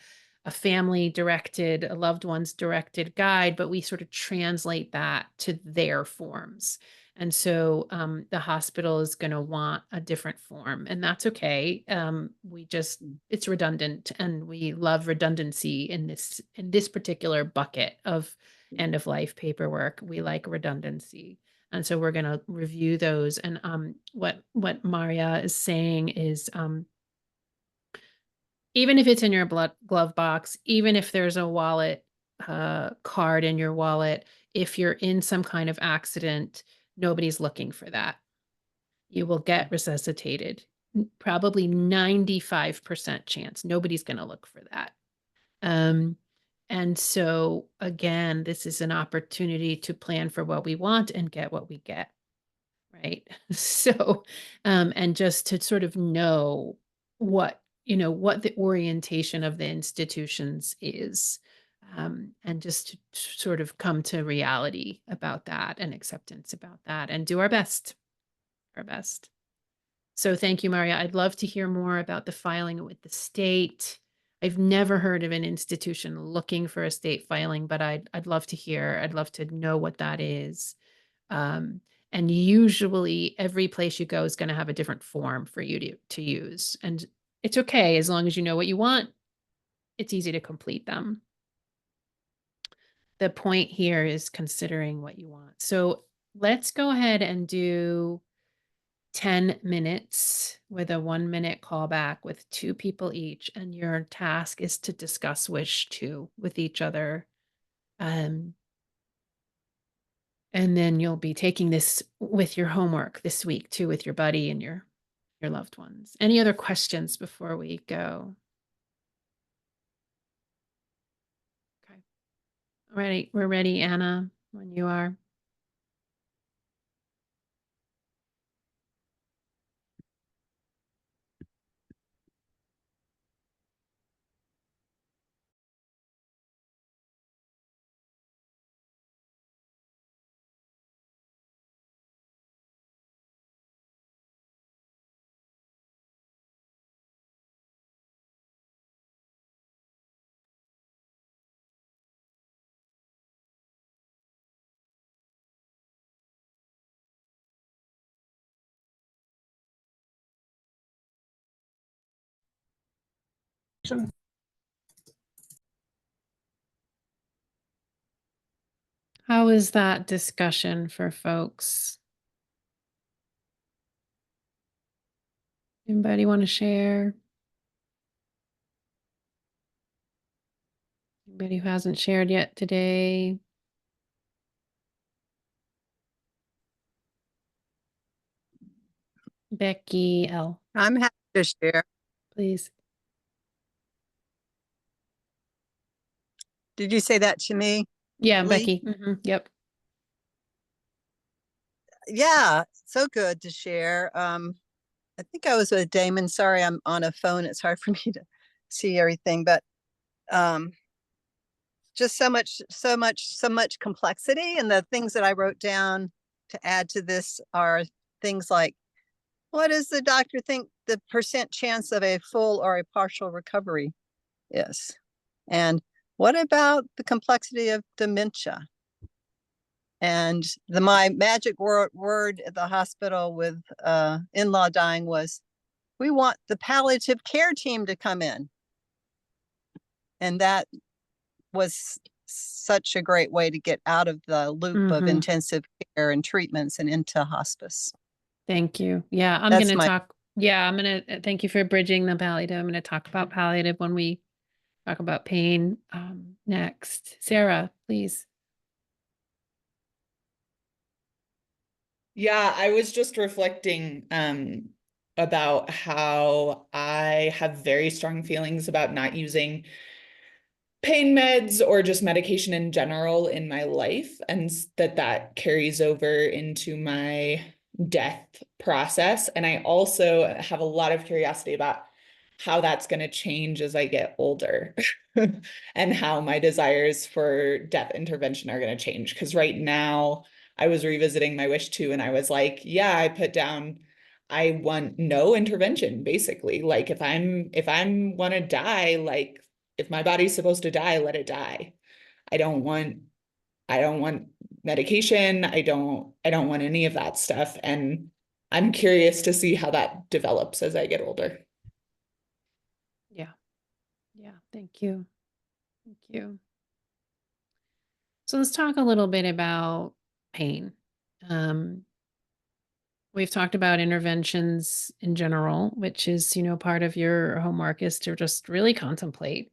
family directed, a loved ones directed guide, but we sort of translate that to their forms. And so the hospital is going to want a different form, and that's okay. It's redundant, and we love redundancy in this particular bucket of end of life paperwork. We like redundancy. And so we're going to review those. And what Maria is saying is, even if it's in your glove box, even if there's a wallet card in your wallet, if you're in some kind of accident, nobody's looking for that. You will get resuscitated. Probably 95% chance. Nobody's going to look for that. And so again, this is an opportunity to plan for what we want and get what we get. Right. So, and just to sort of know what the orientation of the institutions is, and just to sort of come to reality about that and acceptance about that and do our best. So thank you, Maria. I'd love to hear more about the filing with the state. I've never heard of an institution looking for a state filing, but I'd love to hear. I'd love to know what that is. And usually every place you go is going to have a different form for you to use. And it's okay, as long as you know what you want, it's easy to complete them. The point here is considering what you want. So let's go ahead and do 10 minutes with a 1-minute callback with 2 people each. And your task is to discuss wish 2 with each other. And then you'll be taking this with your homework this week too, with your buddy and your loved ones. Any other questions before we go? Okay. Ready. We're ready, Anna, when you are. How is that discussion for folks? Anybody want to share? Anybody who hasn't shared yet today? Becky L. I'm happy to share. Please. Did you say that to me? Yeah, Lee? Becky. Yep. Yeah, so good to share. I think I was with Damon. Sorry, I'm on a phone. It's hard for me to see everything, but just so much complexity. And the things that I wrote down to add to this are things like, what does the doctor think the % chance of a full or a partial recovery is? And what about the complexity of dementia? And my magic word at the hospital with in-law dying was, we want the palliative care team to come in. And that was such a great way to get out of the loop of Mhm. intensive care and treatments and into hospice. Thank you. Yeah, I'm That's going to my talk. Yeah, I'm going to thank you for bridging the palliative. I'm going to talk about palliative when we talk about pain next. Sarah, please. Yeah, I was just reflecting about how I have very strong feelings about not using pain meds or just medication in general in my life, and that carries over into my death process. And I also have a lot of curiosity about how that's going to change as I get older and how my desires for death intervention are going to change. Because right now, I was revisiting my wish too, and I was like, yeah, I put down I want no intervention, basically. Like if I'm want to die, like if my body's supposed to die, let it die. I don't want I don't want medication. I don't want any of that stuff. And I'm curious to see how that develops as I get older. Yeah. Yeah. Thank you. Thank you. So let's talk a little bit about pain. We've talked about interventions in general, which is, part of your homework is to just really contemplate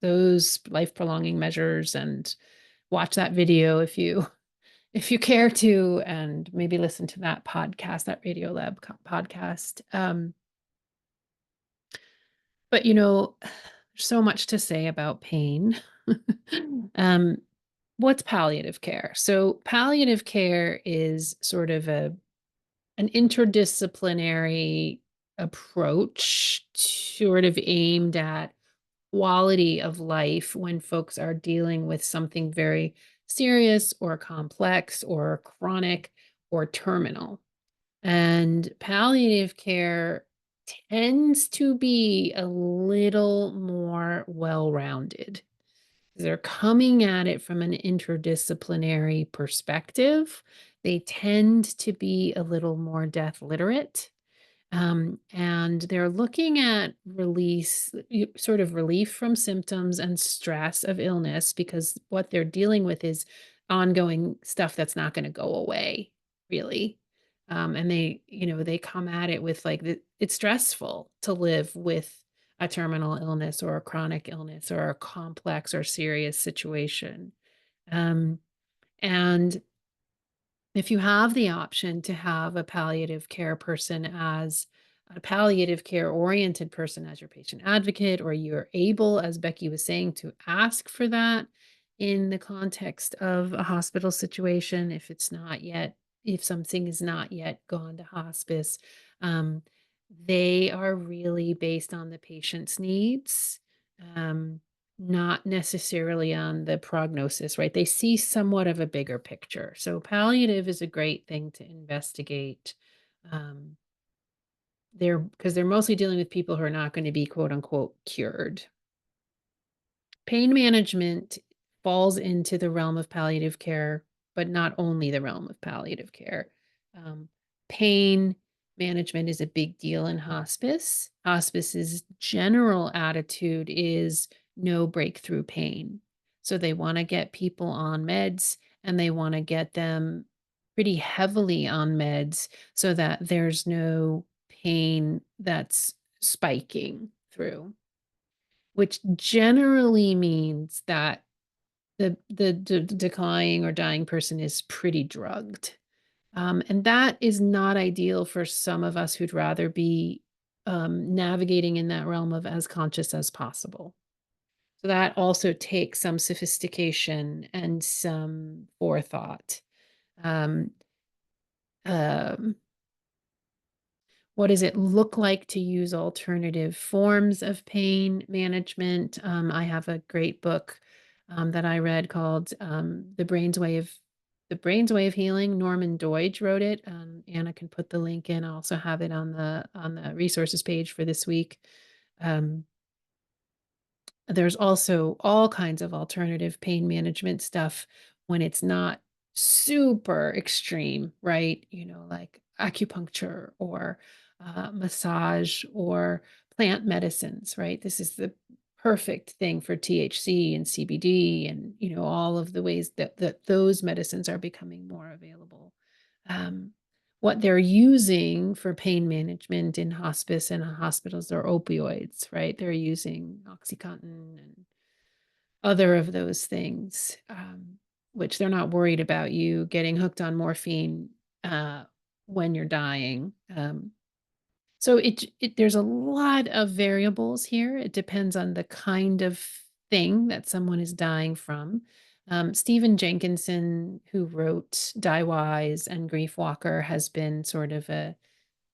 those life prolonging measures and watch that video if you care to, and maybe listen to that podcast, that Radio Lab podcast. But there's so much to say about pain. um, what's palliative care? So palliative care is sort of an interdisciplinary approach sort of aimed at quality of life when folks are dealing with something very serious or complex or chronic or terminal. And palliative care tends to be a little more well-rounded. They're coming at it from an interdisciplinary perspective. They tend to be a little more death literate. And they're looking at sort of relief from symptoms and stress of illness, because what they're dealing with is ongoing stuff that's not going to go away, really. And they come at it with like, it's stressful to live with a terminal illness or a chronic illness or a complex or serious situation. And if you have the option to have a palliative care person as a palliative care oriented person as your patient advocate, or you're able, as Becky was saying, to ask for that in the context of a hospital situation, if something is not yet gone to hospice, they are really based on the patient's needs. Not necessarily on the prognosis, right? They see somewhat of a bigger picture. So palliative is a great thing to investigate. Because they're mostly dealing with people who are not going to be quote unquote cured. Pain management falls into the realm of palliative care, but not only the realm of palliative care. Pain management is a big deal in hospice. Hospice's general attitude is no breakthrough pain. So they want to get people on meds, and they want to get them pretty heavily on meds so that there's no pain that's spiking through, which generally means that the declining or dying person is pretty drugged. And that is not ideal for some of us who'd rather be navigating in that realm of as conscious as possible. So that also takes some sophistication and some forethought. Um, um, what does it look like to use alternative forms of pain management? I have a great book that I read called The Brain's Way of Healing. Norman Doidge wrote it. Anna can put the link in. I also have it on the resources page for this week. There's also all kinds of alternative pain management stuff when it's not super extreme, right? Like acupuncture or massage or plant medicines, right? This is the perfect thing for THC and CBD and, all of the ways that those medicines are becoming more available. What they're using for pain management in hospice and hospitals are opioids, right? They're using Oxycontin and other of those things, which they're not worried about you getting hooked on morphine when you're dying. So there's a lot of variables here. It depends on the kind of thing that someone is dying from. Stephen Jenkinson, who wrote Die Wise and Grief Walker, has been sort of a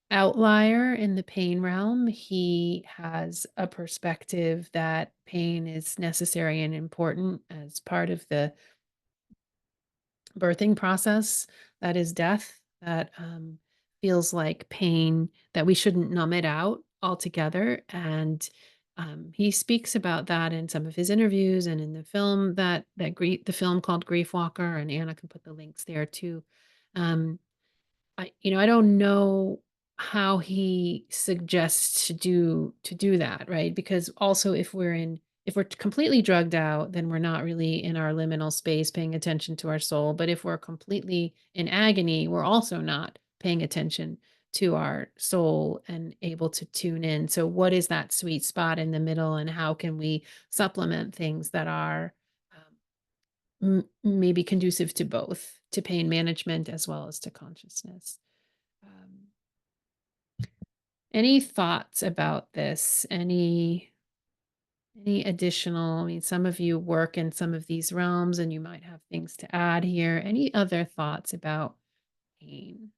outlier in the pain realm. He has a perspective that pain is necessary and important as part of the birthing process, that is death, that feels like pain, that we shouldn't numb it out altogether. And he speaks about that in some of his interviews and in the film the film called Grief Walker, and Anna can put the links there too. I don't know how he suggests to do that, right? Because also if we're completely drugged out, then we're not really in our liminal space paying attention to our soul. But if we're completely in agony, we're also not paying attention to our soul and able to tune in. So what is that sweet spot in the middle, and how can we supplement things that are maybe conducive to both, to pain management as well as to consciousness? Any thoughts about this? Any additional, I mean, some of you work in some of these realms and you might have things to add here. Any other thoughts about pain?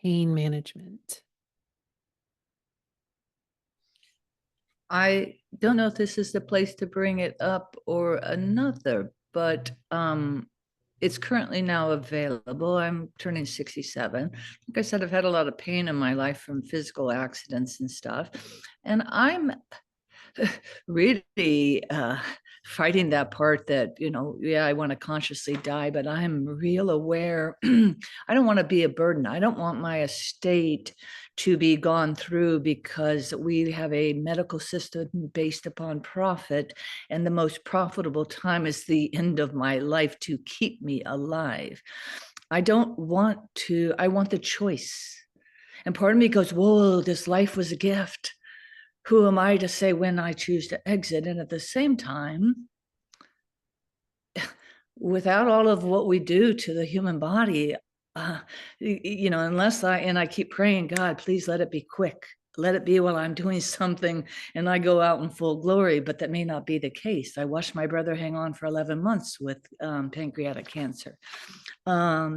Pain management. I don't know if this is the place to bring it up or another, but it's currently now available. I'm turning 67. Like I said, I've had a lot of pain in my life from physical accidents and stuff. And I'm really fighting that part that, I want to consciously die, but I'm real aware. I don't want to be a burden. I don't want my estate to be gone through because we have a medical system based upon profit, and the most profitable time is the end of my life to keep me alive. I want the choice. And part of me goes, whoa, this life was a gift. Who am I to say when I choose to exit? And at the same time, without all of what we do to the human body, unless I keep praying, God, please let it be quick. Let it be while I'm doing something and I go out in full glory, but that may not be the case. I watched my brother hang on for 11 months with pancreatic cancer. I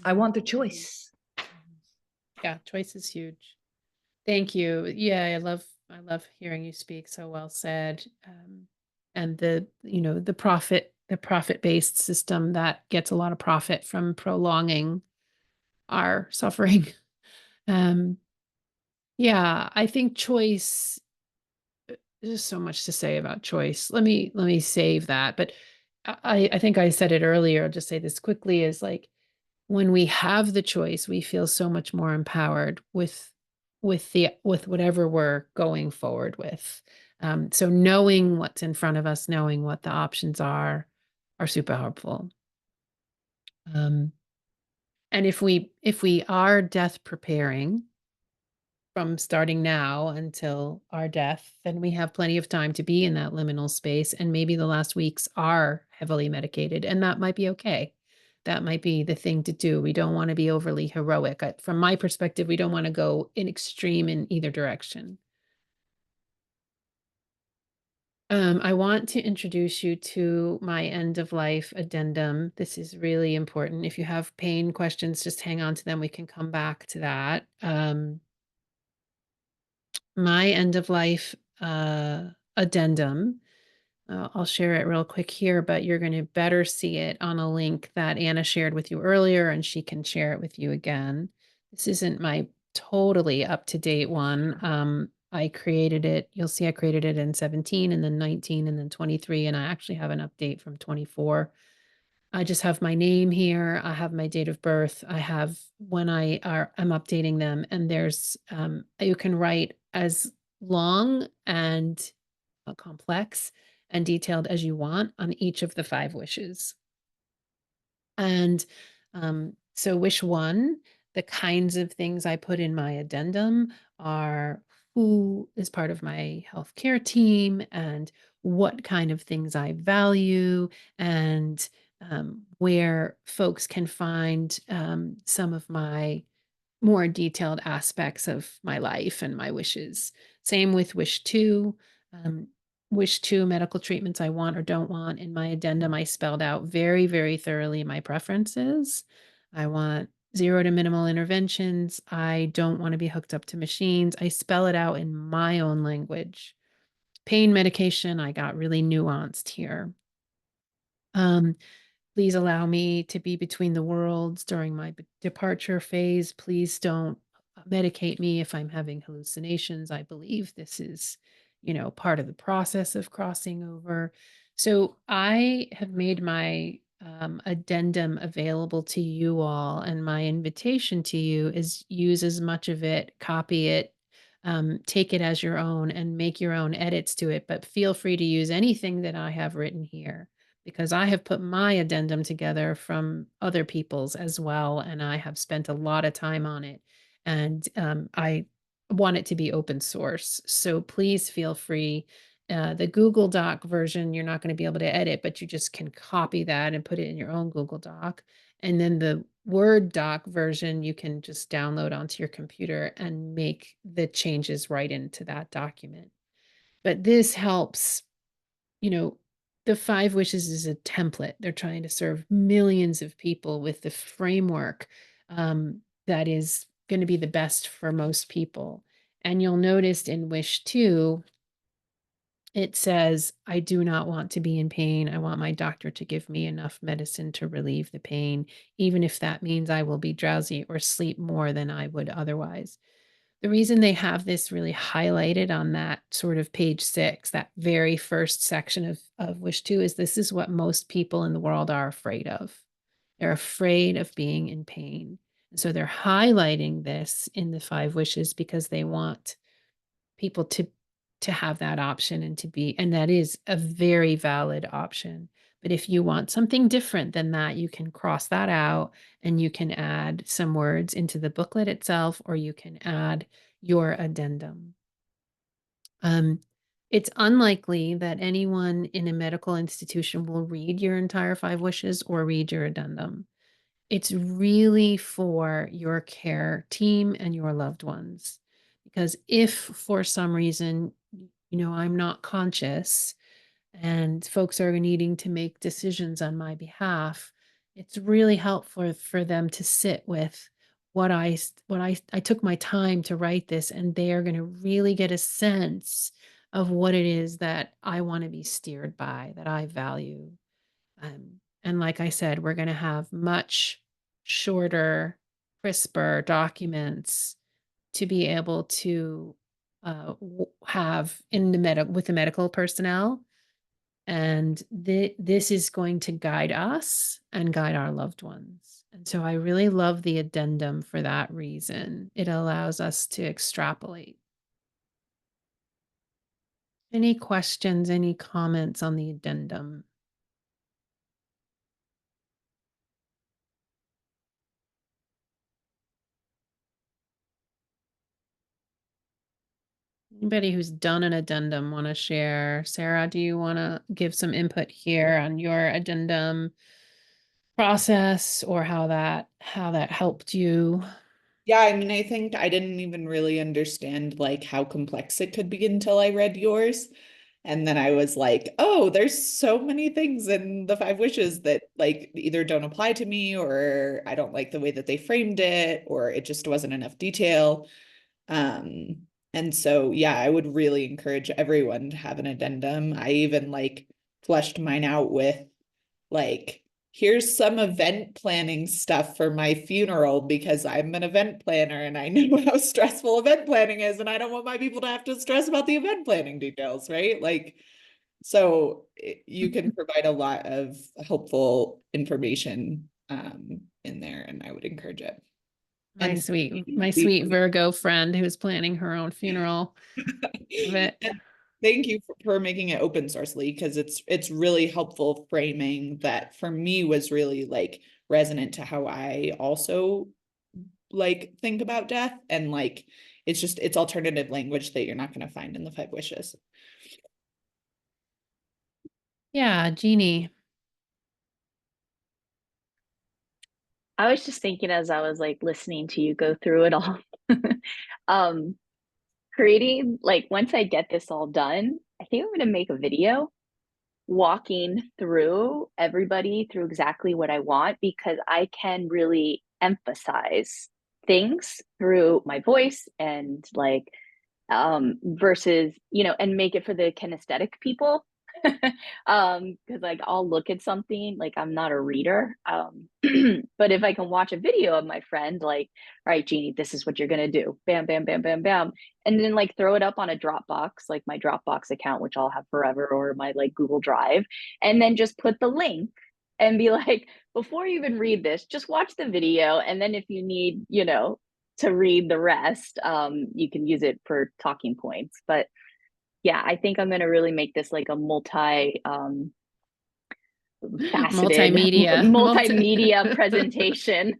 want the choice. Yeah, choice is huge. Thank you. Yeah, I love hearing you speak. So well said. And the profit-based system that gets a lot of profit from prolonging our suffering. Yeah, I think choice, there's so much to say about choice. Let me save that. But I think I said it earlier, I'll just say this quickly, is like when we have the choice, we feel so much more empowered with whatever we're going forward with. So knowing what's in front of us, knowing what the options are super helpful. And if we are death preparing from starting now until our death, then we have plenty of time to be in that liminal space. And maybe the last weeks are heavily medicated, and that might be okay. That might be the thing to do. We don't want to be overly heroic. From my perspective, we don't want to go in extreme in either direction. I want to introduce you to my end of life addendum. This is really important. If you have pain questions, just hang on to them. We can come back to that. My end of life addendum. I'll share it real quick here, but you're going to better see it on a link that Anna shared with you earlier, and she can share it with you again. This isn't my totally up-to-date one. I created it. You'll see I created it in 17 and then 19 and then 23, and I actually have an update from 24. I just have my name here. I have my date of birth. I have when I'm updating them, and there's you can write as long and complex and detailed as you want on each of the 5 wishes. And so wish 1, the kinds of things I put in my addendum are who is part of my healthcare team and what kind of things I value, and where folks can find some of my more detailed aspects of my life and my wishes. Same with wish 2. Um, wish 2, medical treatments I want or don't want. In my addendum, I spelled out very, very thoroughly my preferences. I want 0 to minimal interventions. I don't want to be hooked up to machines. I spell it out in my own language. Pain medication, I got really nuanced here. Please allow me to be between the worlds during my departure phase. Please don't medicate me if I'm having hallucinations. I believe this is, part of the process of crossing over. So I have made my addendum available to you all, and my invitation to you is use as much of it, copy it, take it as your own, and make your own edits to it. But feel free to use anything that I have written here, because I have put my addendum together from other people's as well, and I have spent a lot of time on it. And I want it to be open source. So please feel free. The Google Doc version, you're not going to be able to edit, but you just can copy that and put it in your own Google Doc. And then the Word doc version, you can just download onto your computer and make the changes right into that document. But this helps, you know, the 5 wishes is a template. They're trying to serve millions of people with the framework that is going to be the best for most people. And you'll notice in wish 2, it says, I do not want to be in pain. I want my doctor to give me enough medicine to relieve the pain, even if that means I will be drowsy or sleep more than I would otherwise. The reason they have this really highlighted on that sort of page 6, that very first section of wish 2, is this is what most people in the world are afraid of. They're afraid of being in pain. And so they're highlighting this in the 5 wishes because they want people to have that option and to be, and that is a very valid option. But if you want something different than that, you can cross that out and you can add some words into the booklet itself, or you can add your addendum. It's unlikely that anyone in a medical institution will read your entire 5 wishes or read your addendum. It's really for your care team and your loved ones. Because if for some reason, I'm not conscious and folks are needing to make decisions on my behalf, it's really helpful for them to sit with I took my time to write this, and they are going to really get a sense of what it is that I want to be steered by, that I value. And like I said, we're going to have much shorter, crisper documents to be able to have in with the medical personnel. And this is going to guide us and guide our loved ones. And so I really love the addendum for that reason. It allows us to extrapolate. Any questions, any comments on the addendum? Anybody who's done an addendum want to share? Sarah, do you want to give some input here on your addendum process, or how that helped you? Yeah, I mean, I think I didn't even really understand like how complex it could be until I read yours. And then I was like, oh, there's so many things in the 5 wishes that like either don't apply to me, or I don't like the way that they framed it, or it just wasn't enough detail. And so, yeah, I would really encourage everyone to have an addendum. I even like fleshed mine out with like, here's some event planning stuff for my funeral because I'm an event planner and I know how stressful event planning is, and I don't want my people to have to stress about the event planning details, right? Like, so you can provide a lot of helpful information in there, and I would encourage it. My And sweet Virgo friend who's planning her own funeral. Love it. and thank you for making it open source, Lee, because it's really helpful framing that for me was really like resonant to how I also like think about death, and like it's alternative language that you're not going to find in the 5 wishes. Yeah, Jeannie. I was just thinking as I was like listening to you go through it all, um, creating like once I get this all done, I think I'm gonna make a video walking through everybody through exactly what I want, because I can really emphasize things through my voice and like versus, you know, and make it for the kinesthetic people. Because like I'll look at something, like I'm not a reader. But if I can watch a video of my friend, like, all right, Jeannie, this is what you're gonna do. Bam, bam, bam, bam, bam. And then like throw it up on a Dropbox, like my Dropbox account, which I'll have forever, or my like Google Drive, and then just put the link and be like, before you even read this, just watch the video. And then if you need, you know, to read the rest, you can use it for talking points. But yeah, I think I'm going to really make this like a faceted Multimedia. multimedia presentation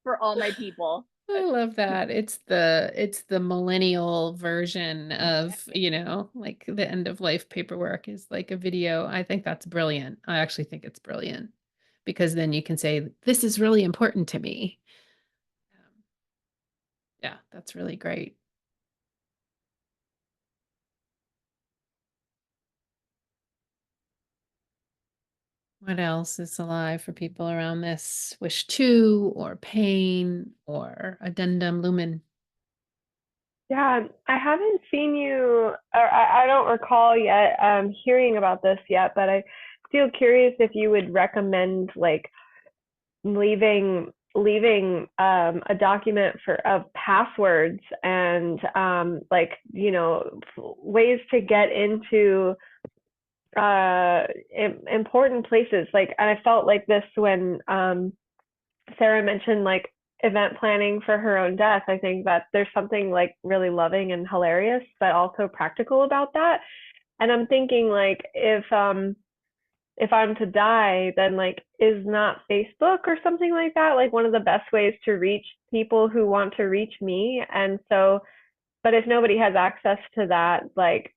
for all my people. I love that. It's the millennial version of, you know, like the end of life paperwork is like a video. I think that's brilliant. I actually think it's brilliant because then you can say, this is really important to me. Yeah, that's really great. What else is alive for people around this? Wish to, or pain, or addendum lumen? Yeah, I haven't seen you, or I don't recall yet hearing about this yet, but I feel curious if you would recommend like leaving a document of passwords and like, you know, ways to get into important places. Like, and I felt like this when Sarah mentioned like event planning for her own death. I think that there's something like really loving and hilarious, but also practical about that. And I'm thinking like if I'm to die, then like is not Facebook or something like that like one of the best ways to reach people who want to reach me? And so, but if nobody has access to that, like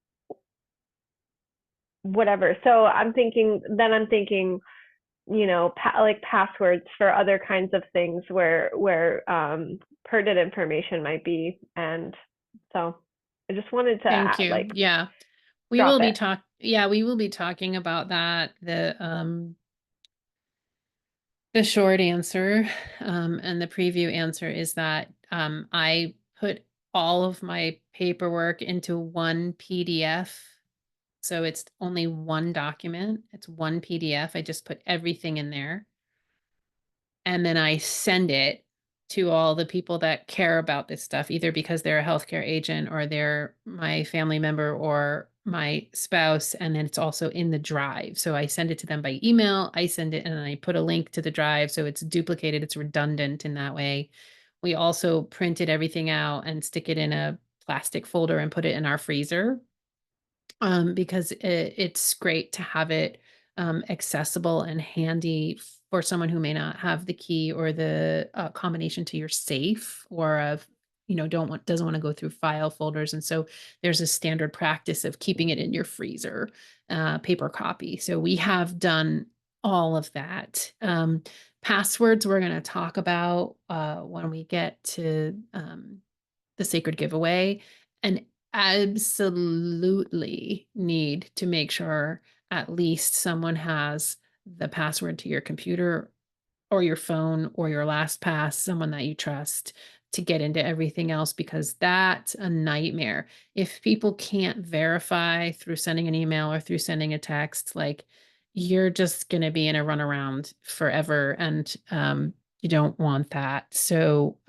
whatever. So I'm thinking, you know, like passwords for other kinds of things where pertinent information might be. And so I just wanted to Thank you. like Yeah. We will be talking about that. The short answer and the preview answer is that I put all of my paperwork into one PDF. So it's only one document. It's one PDF. I just put everything in there. And then I send it to all the people that care about this stuff, either because they're a healthcare agent or they're my family member or my spouse. And then it's also in the drive. So I send it to them by email. I send it and I put a link to the drive. So it's duplicated, it's redundant in that way. We also printed everything out and stick it in a plastic folder and put it in our freezer because it's great to have it accessible and handy for someone who may not have the key or the combination to your safe or doesn't want to go through file folders. And so there's a standard practice of keeping it in your freezer, paper copy. So we have done all of that. Passwords we're going to talk about when we get to the sacred giveaway, and absolutely need to make sure at least someone has the password to your computer or your phone or your LastPass, someone that you trust to get into everything else, because that's a nightmare. If people can't verify through sending an email or through sending a text, like you're just going to be in a runaround forever. And you don't want that. So,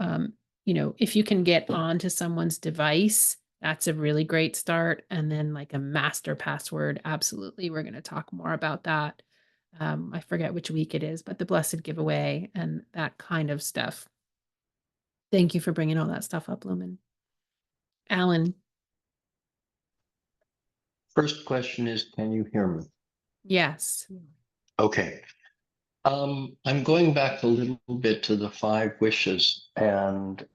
if you can get onto someone's device, that's a really great start. And then like a master password, absolutely. We're going to talk more about that. I forget which week it is, but the blessed giveaway and that kind of stuff. Thank you for bringing all that stuff up, Lumen. Alan. First question is, can you hear me? Yes. Okay. I'm going back a little bit to the 5 wishes, and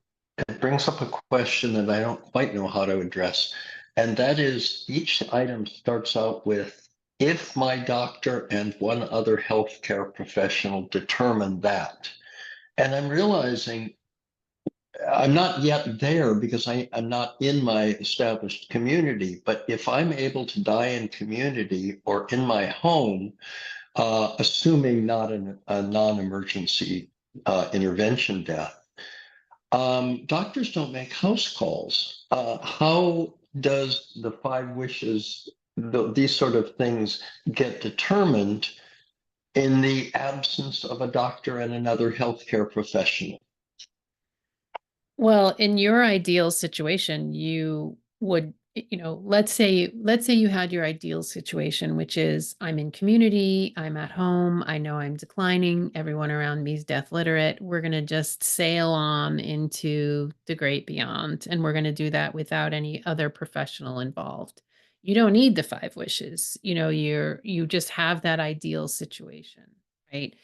it brings up a question that I don't quite know how to address. And that is, each item starts out with, if my doctor and one other healthcare professional determine that. And I'm realizing I'm not yet there because I'm not in my established community. But if I'm able to die in community or in my home, assuming not a non-emergency intervention death, doctors don't make house calls. How does the 5 wishes, these sort of things, get determined in the absence of a doctor and another healthcare professional? Well, in your ideal situation, you would, let's say you had your ideal situation, which is I'm in community, I'm at home, I know I'm declining, everyone around me is death literate. We're going to just sail on into the great beyond, and we're going to do that without any other professional involved. You don't need the 5 wishes. You just have that ideal situation, right?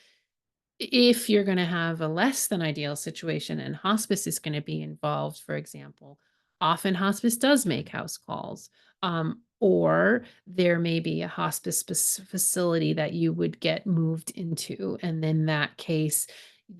If you're going to have a less than ideal situation and hospice is going to be involved, for example, often hospice does make house calls, or there may be a hospice facility that you would get moved into. And in that case,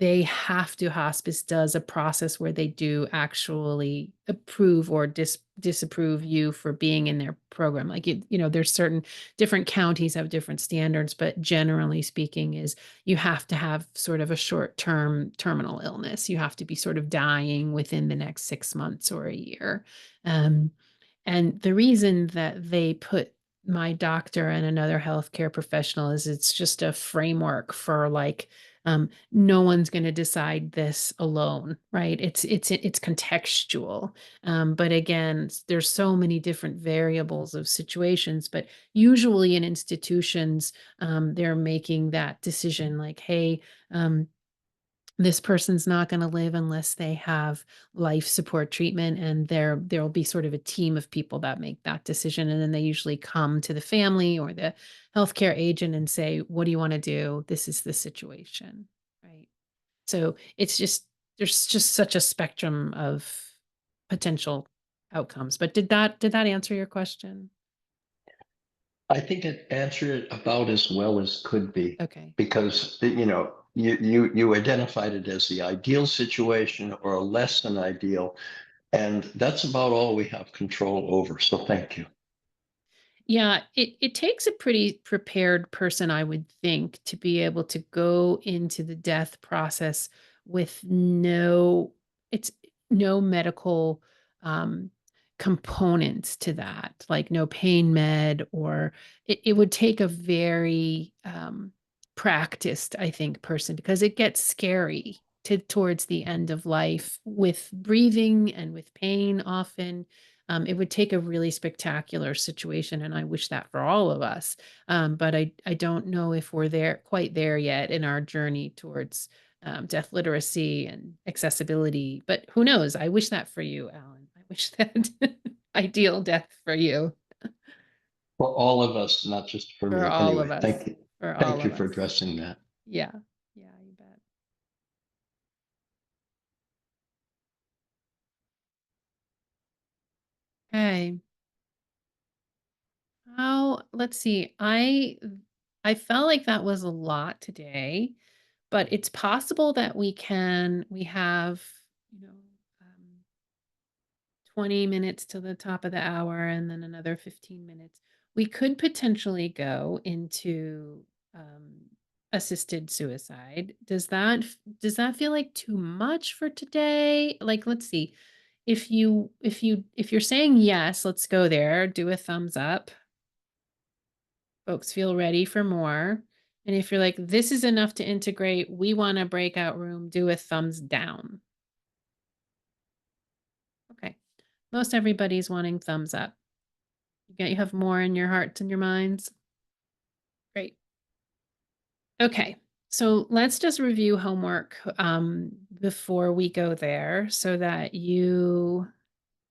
hospice does a process where they do actually approve or disapprove you for being in their program. Like, there's certain different counties have different standards, but generally speaking is you have to have sort of a short-term terminal illness. You have to be sort of dying within the next 6 months or a year. And the reason that they put my doctor and another healthcare professional is it's just a framework for like, no one's going to decide this alone, right? It's contextual. But again, there's so many different variables of situations, but usually in institutions, they're making that decision like, hey, this person's not going to live unless they have life support treatment, and there'll be sort of a team of people that make that decision, and then they usually come to the family or the healthcare agent and say, what do you want to do? This is the situation, right? So there's just such a spectrum of potential outcomes. But did that answer your question? I think it answered it about as well as could be. Okay. Because, you identified it as the ideal situation or a less than ideal, and that's about all we have control over. So thank you. Yeah, it takes a pretty prepared person, I would think, to be able to go into the death process with no medical um, components to that, like no pain med, or it would take a very practiced, I think, person, because it gets scary towards the end of life with breathing and with pain often. It would take a really spectacular situation, and I wish that for all of us. But I don't know if we're quite there yet in our journey towards death literacy and accessibility. But who knows? I wish that for you, Alan. I wish that ideal death for you. For all of us, not just for For me. all of Anyway, us. thank you. For all Thank you of for us. addressing that. Yeah. Yeah, you bet. Okay. Let's see. I felt like that was a lot today, but it's possible that we have, you know, 20 minutes to the top of the hour and then another 15 minutes. We could potentially go into assisted suicide. Does that feel like too much for today? Like, let's see. If you're saying yes, let's go there. Do a thumbs up. Folks feel ready for more. And if you're like, this is enough to integrate, we want a breakout room, do a thumbs down. Okay. Most everybody's wanting thumbs up. You have more in your hearts and your minds. Great. Okay. So let's just review homework before we go there so that you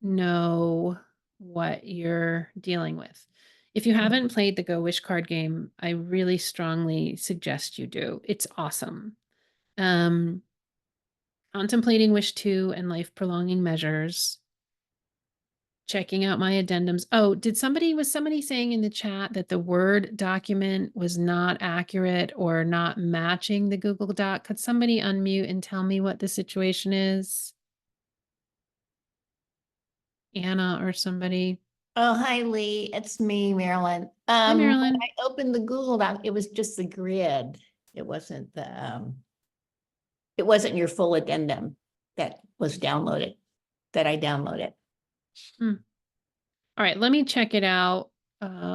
know what you're dealing with. If you haven't played the Go Wish card game, I really strongly suggest you do. It's awesome. Contemplating Wish 2 and life prolonging measures. Checking out my addendums. Oh, was somebody saying in the chat that the Word document was not accurate or not matching the Google Doc? Could somebody unmute and tell me what the situation is? Anna or somebody? Oh, hi, Lee. It's me, Marilyn. Hi, When Marilyn. I opened the Google Doc, it was just the grid. It wasn't your full addendum that was downloaded, that I downloaded. All right, let me check it out. Yeah,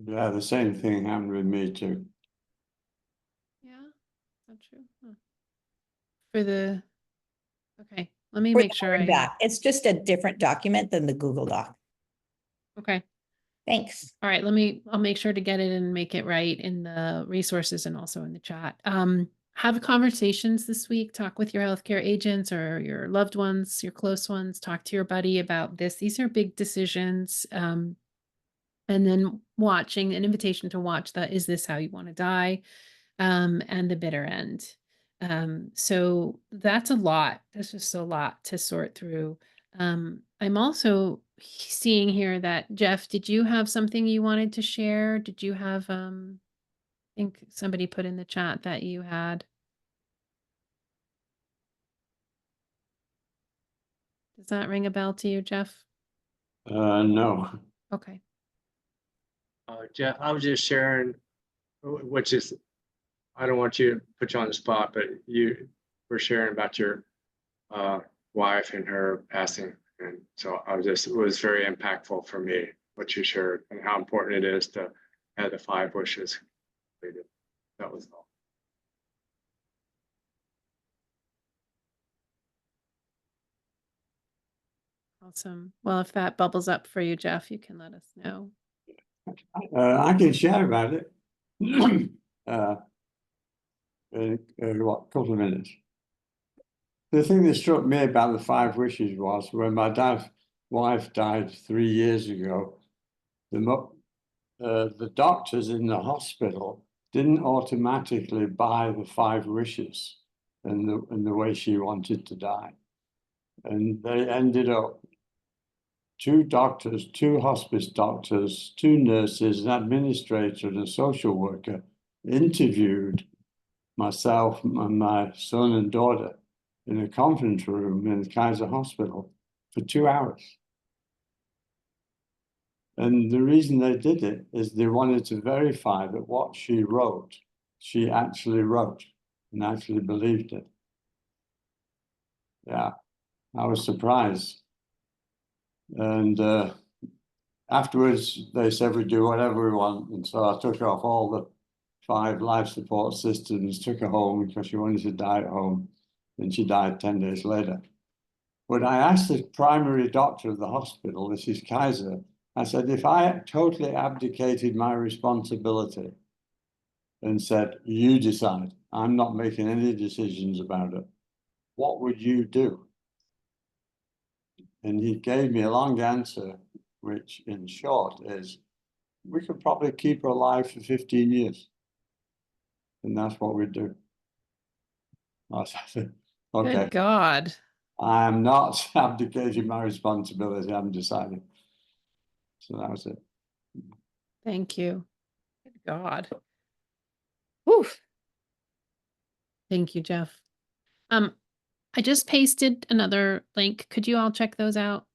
the same thing happened with me too. Yeah, that's true. Okay, let me For make the sure Word doc. It's just a different document than the Google Doc. Okay. Thanks. All right, I'll make sure to get it and make it right in the resources and also in the chat. Have conversations this week, talk with your healthcare agents or your loved ones, your close ones, talk to your buddy about this. These are big decisions. And then watching an invitation to watch the Is This How You Want to Die? And the bitter end. So that's a lot. That's just a lot to sort through. I'm also seeing here that Jeff, did you have something you wanted to share? Did you have, I think somebody put in the chat that you had. Does that ring a bell to you, Jeff? No. Okay. Jeff, I was just sharing, which is, I don't want you to put you on the spot, but you were sharing about your wife and her passing. And so it was very impactful for me, what you shared and how important it is to have the 5 wishes completed. That was all. Awesome. Well, if that bubbles up for you, Jeff, you can let us know. I can share about it. What, couple of minutes. The thing that struck me about the 5 wishes was when my wife died 3 years ago, the doctors in the hospital didn't automatically buy the 5 wishes in the way she wanted to die. And they ended up 2 doctors, 2 hospice doctors, 2 nurses, an administrator, and a social worker interviewed myself and my son and daughter in a conference room in the Kaiser Hospital for 2 hours. And the reason they did it is they wanted to verify that what she wrote, she actually wrote and actually believed it. Yeah, I was surprised. And afterwards, they said we do whatever we want. And so I took her off all the 5 life support systems, took her home because she wanted to die at home. And she died 10 days later. When I asked the primary doctor of the hospital, this is Kaiser, I said, if I totally abdicated my responsibility and said, you decide, I'm not making any decisions about it, what would you do? And he gave me a long answer, which in short is, we could probably keep her alive for 15 years. And that's what we'd do. I said, okay. Good God. I'm not abdicating my responsibility, I'm deciding. So that was it. Thank you. Good God. Whew. Thank you, Jeff. I just pasted another link. Could you all check those out?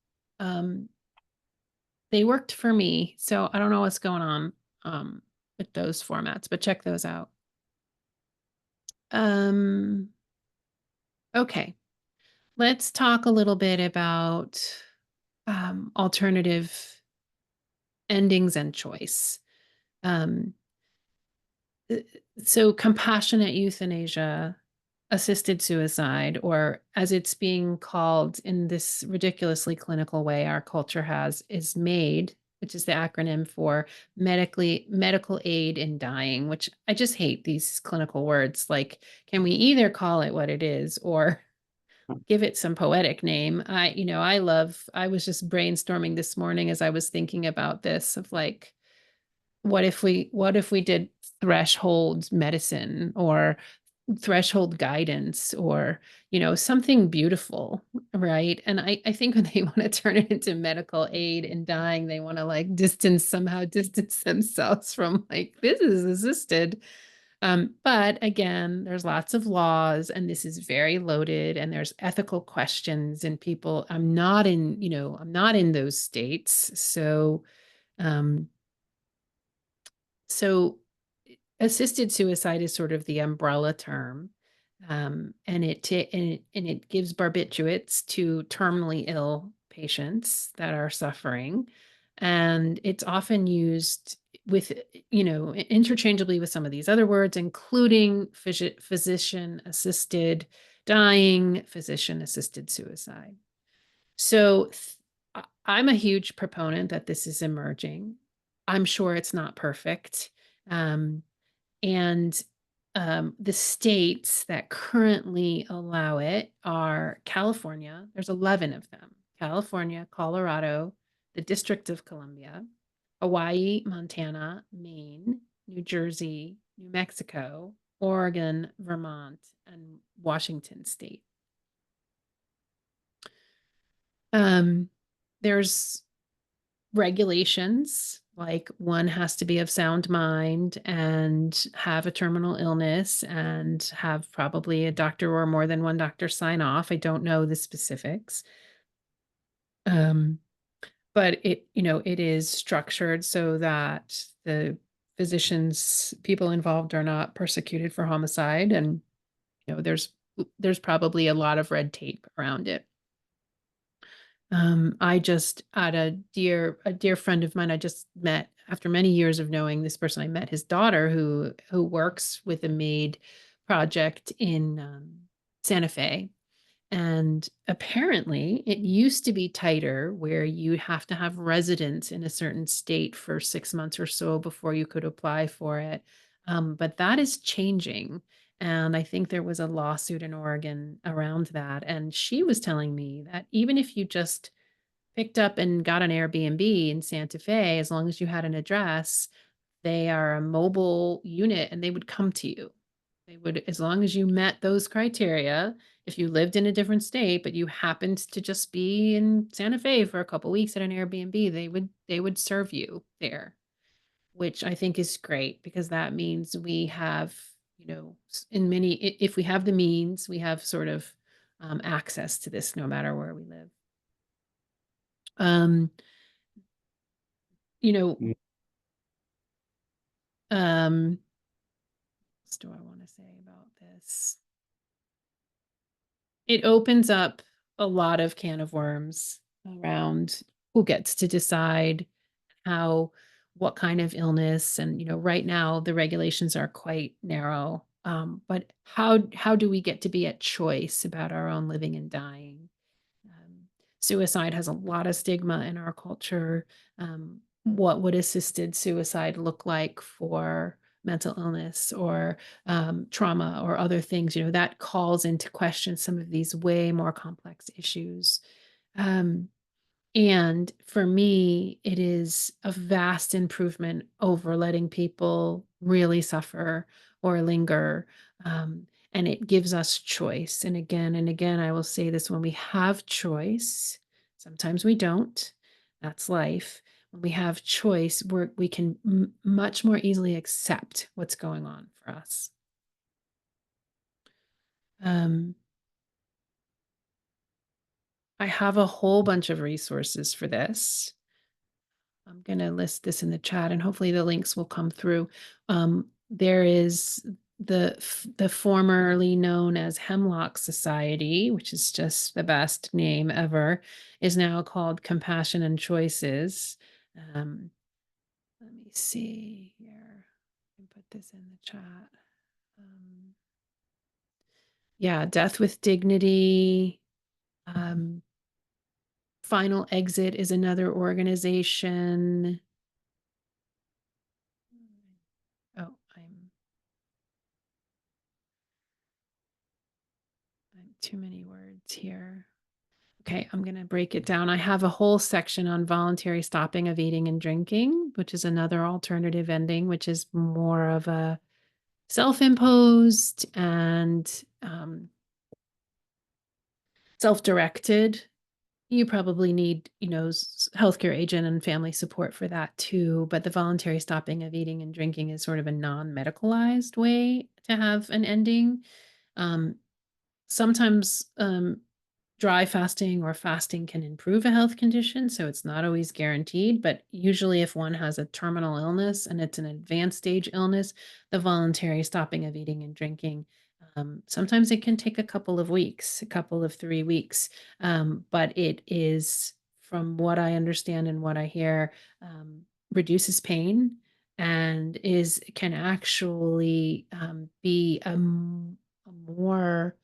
They worked for me, so I don't know what's going on with those formats, but check those out. Okay. Let's talk a little bit about alternative endings and choice. So compassionate euthanasia, assisted suicide, or as it's being called in this ridiculously clinical way our culture has, is made which is the acronym for medical aid in dying, which I just hate these clinical words. Like, can we either call it what it is or give it some poetic name? I was just brainstorming this morning as I was thinking about this of like, what if we did threshold medicine or threshold guidance or something beautiful, right? And I think when they want to turn it into medical aid in dying, they want to like distance themselves from like, this is assisted. But again, there's lots of laws and this is very loaded and there's ethical questions and people, I'm not in those states. Um, so assisted suicide is sort of the umbrella term. And it gives barbiturates to terminally ill patients that are suffering. And it's often used with, interchangeably with some of these other words, including physician assisted dying, physician assisted suicide. So I'm a huge proponent that this is emerging. I'm sure it's not perfect. Um, and the states that currently allow it are California. There's 11 of them. California, Colorado, the District of Columbia, Hawaii, Montana, Maine, New Jersey, New Mexico, Oregon, Vermont, and Washington State. There's regulations, like one has to be of sound mind and have a terminal illness and have probably a doctor or more than one doctor sign off. I don't know the specifics. But it is structured so that the physicians, people involved are not persecuted for homicide. And, there's probably a lot of red tape around it. I just had a dear friend of mine I just met after many years of knowing this person. I met his daughter who works with a MAID project in Santa Fe. And apparently it used to be tighter where you have to have residence in a certain state for 6 months or so before you could apply for it. But that is changing. And I think there was a lawsuit in Oregon around that. And she was telling me that even if you just picked up and got an Airbnb in Santa Fe, as long as you had an address, they are a mobile unit and they would come to you. They would, as long as you met those criteria, if you lived in a different state, but you happened to just be in Santa Fe for a couple weeks at an Airbnb, they would serve you there, which I think is great because that means we have, if we have the means, we have sort of access to this no matter where we live. Um, Mm. What do I want to say about this? It opens up a lot of can of worms around who gets to decide what kind of illness. And, right now the regulations are quite narrow. But how do we get to be at choice about our own living and dying? Suicide has a lot of stigma in our culture. What would assisted suicide look like for mental illness or trauma or other things? That calls into question some of these way more complex issues. And for me, it is a vast improvement over letting people really suffer or linger. And it gives us choice. And again, I will say this: when we have choice, sometimes we don't. That's life. When we have choice, we can much more easily accept what's going on for us. I have a whole bunch of resources for this. I'm going to list this in the chat and hopefully the links will come through. There is the formerly known as Hemlock Society, which is just the best name ever, is now called Compassion and Choices. Let me see here. I can put this in the chat. Yeah, Death with Dignity. Final Exit is another organization. Oh, I'm too many words here. Okay, I'm going to break it down. I have a whole section on voluntary stopping of eating and drinking, which is another alternative ending, which is more of a self-imposed and self-directed. You probably need, healthcare agent and family support for that too. But the voluntary stopping of eating and drinking is sort of a non-medicalized way to have an ending. Sometimes dry fasting or fasting can improve a health condition, so it's not always guaranteed, but usually if one has a terminal illness and it's an advanced stage illness, the voluntary stopping of eating and drinking, sometimes it can take a couple of weeks, a couple of 3 weeks, but it is, from what I understand and what I hear, reduces pain and can actually be a more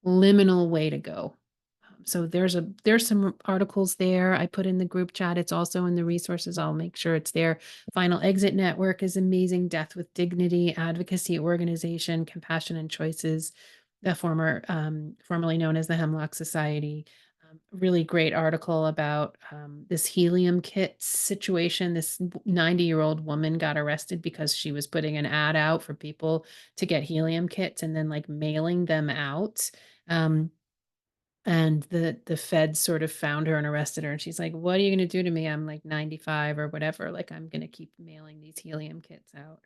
liminal way to go. So there's some articles there I put in the group chat. It's also in the resources. I'll make sure it's there. Final Exit Network is amazing. Death with Dignity Advocacy Organization, Compassion and Choices, the formerly known as the Hemlock Society. Really great article about this helium kit situation. This 90-year-old woman got arrested because she was putting an ad out for people to get helium kits and then like mailing them out. And the feds sort of found her and arrested her. And she's like, what are you going to do to me? I'm like 95 or whatever. Like, I'm going to keep mailing these helium kits out.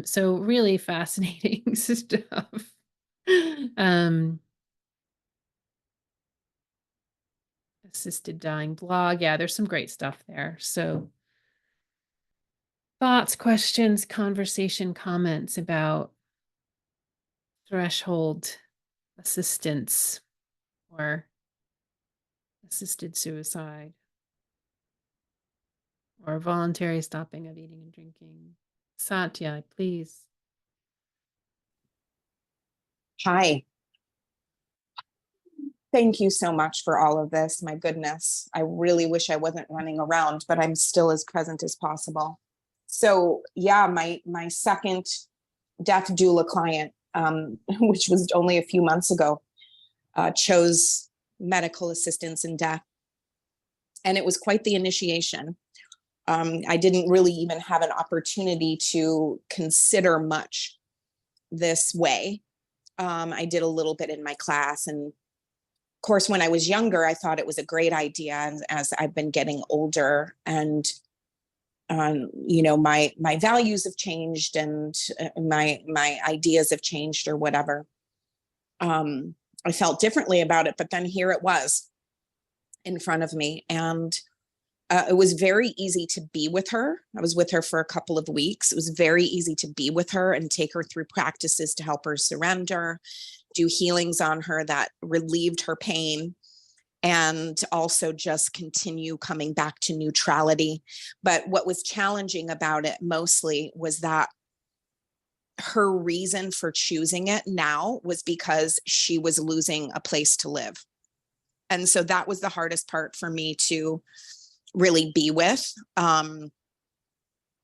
So really fascinating stuff. Assisted dying blog. Yeah, there's some great stuff there. So thoughts, questions, conversation, comments about threshold assistance or assisted suicide or voluntary stopping of eating and drinking. Satya, please. Hi. Thank you so much for all of this. My goodness, I really wish I wasn't running around, but I'm still as present as possible. So yeah, my second death doula client, which was only a few months ago, chose medical assistance in death. And it was quite the initiation. I didn't really even have an opportunity to consider much this way. I did a little bit in my class, and of course, when I was younger, I thought it was a great idea. And as I've been getting older and, my values have changed and my ideas have changed or whatever, I felt differently about it. But then here it was in front of me. And it was very easy to be with her. I was with her for a couple of weeks. It was very easy to be with her and take her through practices to help her surrender, do healings on her that relieved her pain, and also just continue coming back to neutrality. But what was challenging about it mostly was that her reason for choosing it now was because she was losing a place to live. And so that was the hardest part for me to really be with. And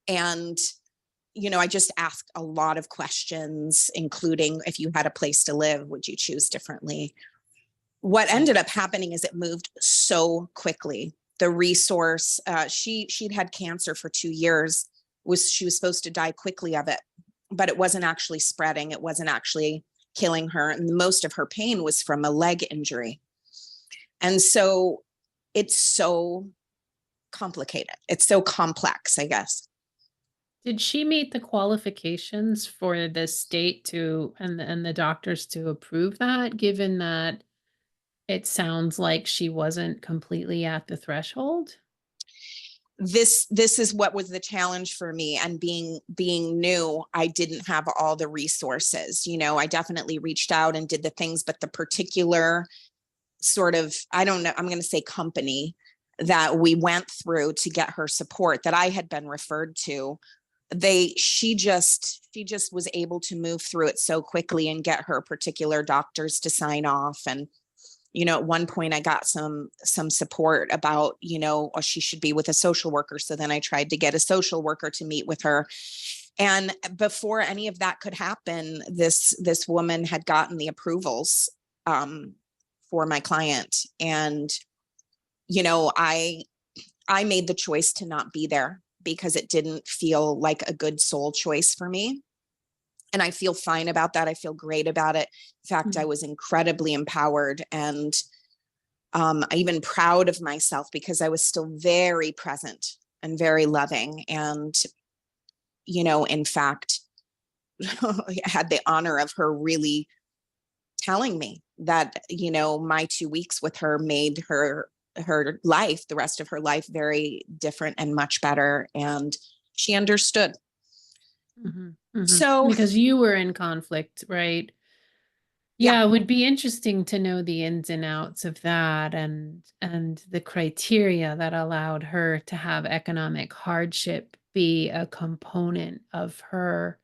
I just asked a lot of questions, including, if you had a place to live, would you choose differently? What ended up happening is it moved so quickly. The resource, she'd had cancer for 2 years. She was supposed to die quickly of it, but it wasn't actually spreading. It wasn't actually killing her. And most of her pain was from a leg injury. And so it's so complicated. It's so complex, I guess. Did she meet the qualifications for the state to and the doctors to approve that, given that it sounds like she wasn't completely at the threshold? This is what was the challenge for me, and being new, I didn't have all the resources. I definitely reached out and did the things, but the particular sort of, I don't know, I'm going to say company that we went through to get her support that I had been referred to, she just was able to move through it so quickly and get her particular doctors to sign off. And at one point I got some support about, she should be with a social worker. So then I tried to get a social worker to meet with her. And before any of that could happen, this woman had gotten the approvals for my client. And, I made the choice to not be there because it didn't feel like a good soul choice for me. And I feel fine about that. I feel great about it. In fact, I was incredibly empowered and even proud of myself because I was still very present and very loving. And, in fact, I had the honor of her really telling me that, my 2 weeks with her made her life, the rest of her life, very different and much better. And she understood. So because you were in conflict, right? Yeah, it would be interesting to know the ins and outs of that and the criteria that allowed her to have economic hardship be a component of her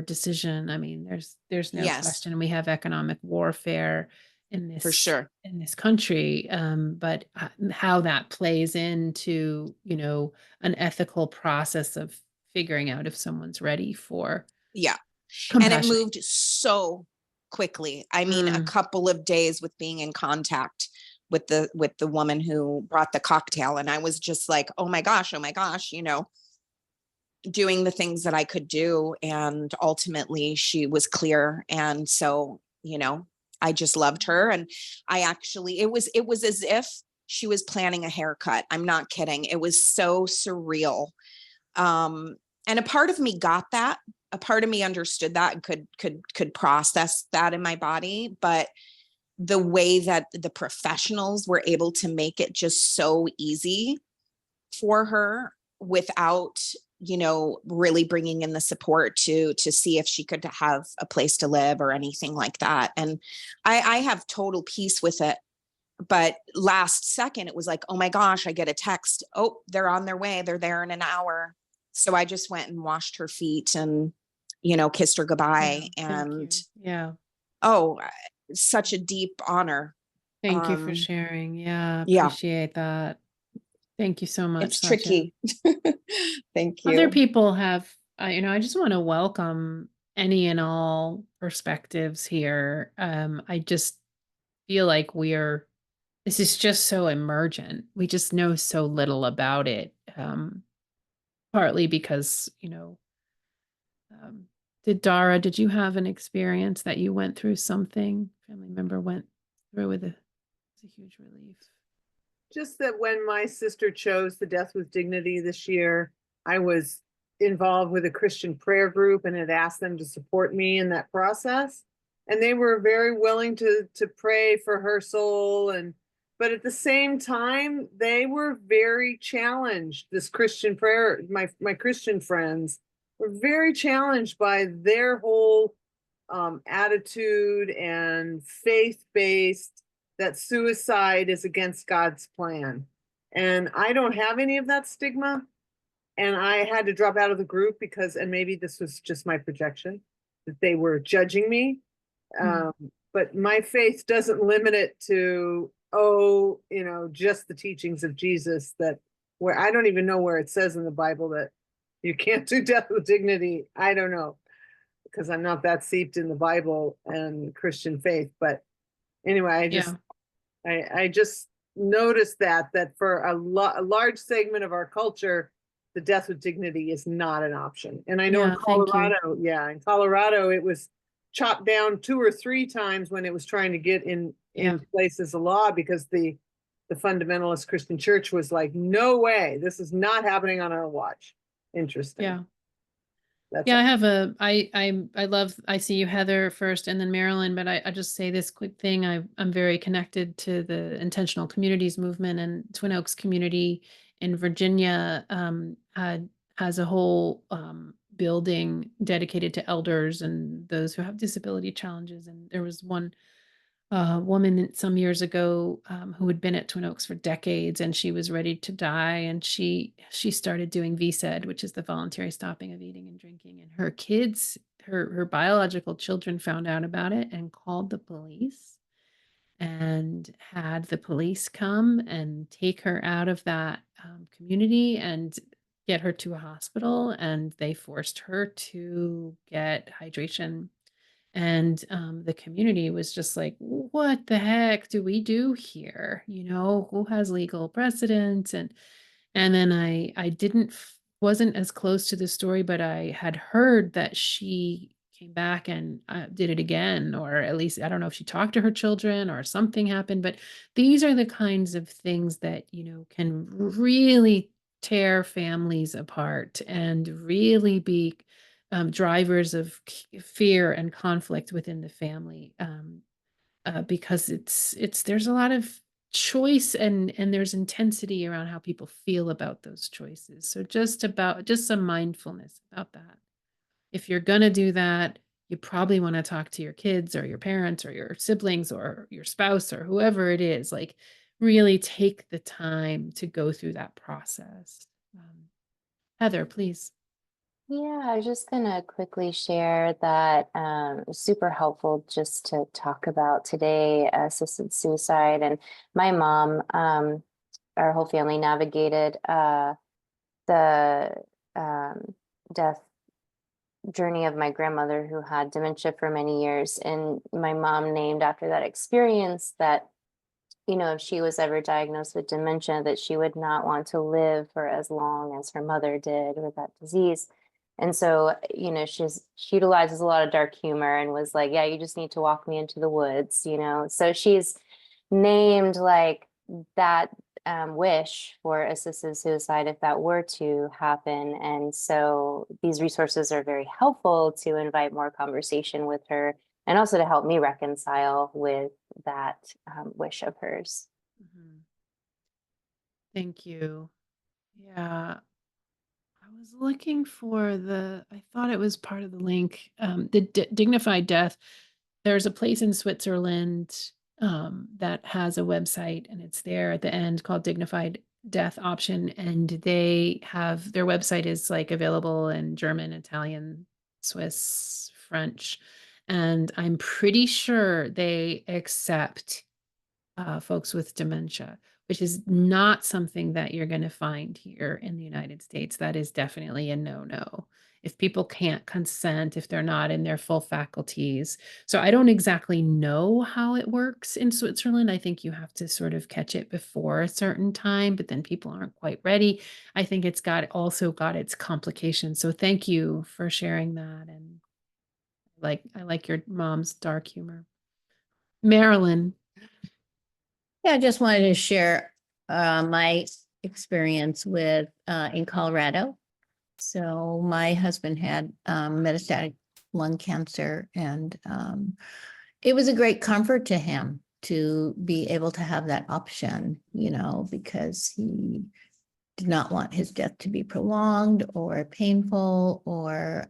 decision. I mean, there's no yes, question we have economic warfare in this for sure. in this country, but how that plays into, an ethical process of figuring out if someone's ready for Yeah. And it compassion. moved so quickly. I mean, a couple of days with being in contact with the woman who brought the cocktail. And I was just like, oh my gosh, doing the things that I could do. And ultimately she was clear. And so, I just loved her. And I actually, it was as if she was planning a haircut. I'm not kidding. It was so surreal. And a part of me got that. A part of me understood that and could process that in my body. But the way that the professionals were able to make it just so easy for her without, really bringing in the support to see if she could have a place to live or anything like that. And I have total peace with it. But last second, it was like, oh my gosh, I get a text. Oh, they're on their way. They're there in an hour. So I just went and washed her feet and, kissed her goodbye. And oh, such a deep honor. Thank you for sharing. Yeah, Yeah. appreciate that. Thank you so much. It's Satya. tricky. Thank you. Other people have, I just want to welcome any and all perspectives here. I just feel like this is just so emergent. We just know so little about it. Partly because, did you have an experience that you went through something, family member went through it's a huge relief? Just that when my sister chose the Death with Dignity this year, I was involved with a Christian prayer group and had asked them to support me in that process. And they were very willing to pray for her soul. But at the same time, they were very challenged. This Christian prayer, my Christian friends were very challenged by their whole attitude and faith-based, that suicide is against God's plan. And I don't have any of that stigma. And I had to drop out of the group because, and maybe this was just my projection, that they were judging me. But my faith doesn't limit it to, just the teachings of Jesus, that where I don't even know where it says in the Bible that you can't do death with dignity. I don't know, because I'm not that steeped in the Bible and Christian faith. But anyway, I just noticed that for a large segment of our culture, the death with dignity is not an option. And I know in Colorado, it was chopped down 2 or 3 times when it was trying to get in place as a law, because the fundamentalist Christian church was like, no way, this is not happening on our watch. Interesting. Yeah. I see you, Heather, first, and then Marilyn, but I just say this quick thing. I'm very connected to the intentional communities movement, and Twin Oaks community in Virginia has a whole building dedicated to elders and those who have disability challenges. And there was one woman some years ago who had been at Twin Oaks for decades, and she was ready to die, and she started doing VSED, which is the voluntary stopping of eating and drinking, and her kids, her biological children, found out about it and called the police, and had the police come and take her out of that community and get her to a hospital. And they forced her to get hydration. And the community was just like, what the heck do we do here? You know, who has legal precedent? And then I didn't wasn't as close to the story, but I had heard that she came back and did it again, or at least I don't know if she talked to her children or something happened. But these are the kinds of things that, you know, can really tear families apart and really be drivers of fear and conflict within the family, because it's there's a lot of choice and there's intensity around how people feel about those choices. So just some mindfulness about that. If you're gonna do that, you probably want to talk to your kids or your parents or your siblings or your spouse or whoever it is. Like, really take the time to go through that process. Heather, please. Yeah, I was just gonna quickly share that super helpful just to talk about today, assisted suicide. And my mom, our whole family navigated the death journey of my grandmother who had dementia for many years. And my mom named after that experience that, you know, if she was ever diagnosed with dementia, that she would not want to live for as long as her mother did with that disease. And so, you know, she utilizes a lot of dark humor and was like, yeah, you just need to walk me into the woods, you know? So she's named like that wish for assisted suicide if that were to happen. And so these resources are very helpful to invite more conversation with her and also to help me reconcile with that wish of hers. Mhm. Thank you. Yeah. I was looking for I thought it was part of the link, the dignified death. There's a place in Switzerland that has a website, and it's there at the end called Dignified Death Option. And they have their website is like available in German, Italian, Swiss, French. And I'm pretty sure they accept folks with dementia, which is not something that you're going to find here in the United States. That is definitely a no-no. If people can't consent, if they're not in their full faculties. So I don't exactly know how it works in Switzerland. I think you have to sort of catch it before a certain time, but then people aren't quite ready. I think it's also got its complications. So thank you for sharing that. And I like your mom's dark humor. Marilyn. Yeah, I just wanted to share my experience with in Colorado. So my husband had metastatic lung cancer, and it was a great comfort to him to be able to have that option, you know, because he did not want his death to be prolonged or painful or,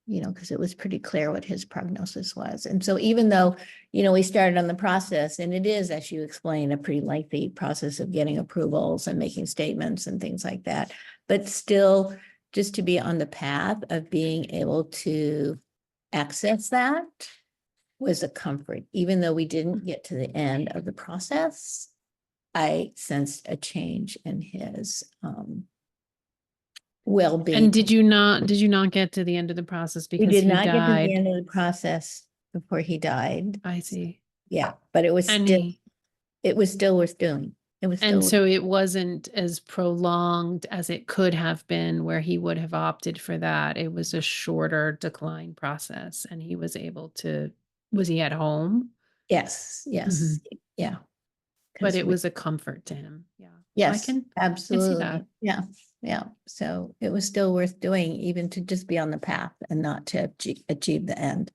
you know, because it was pretty clear what his prognosis was. And so even though, you know, we started on the process, and it is, as you explained, a pretty lengthy process of getting approvals and making statements and things like that, but still just to be on the path of being able to access that was a comfort. Even though we didn't get to the end of the process, I sensed a change in his well-being. And did you not get to the end of the process We because did he not get to the died? end of the process before he died. I see. Yeah, but it was still worth doing. It was still And so it wasn't as prolonged as it could have been where he would have opted for that. It was a shorter decline process, and he was able to, was he at home? Yes, Mhm. yeah. But it was a comfort to him. Yeah. Yes, I see absolutely. that. Yeah. So it was still worth doing, even to just be on the path and not to achieve the end.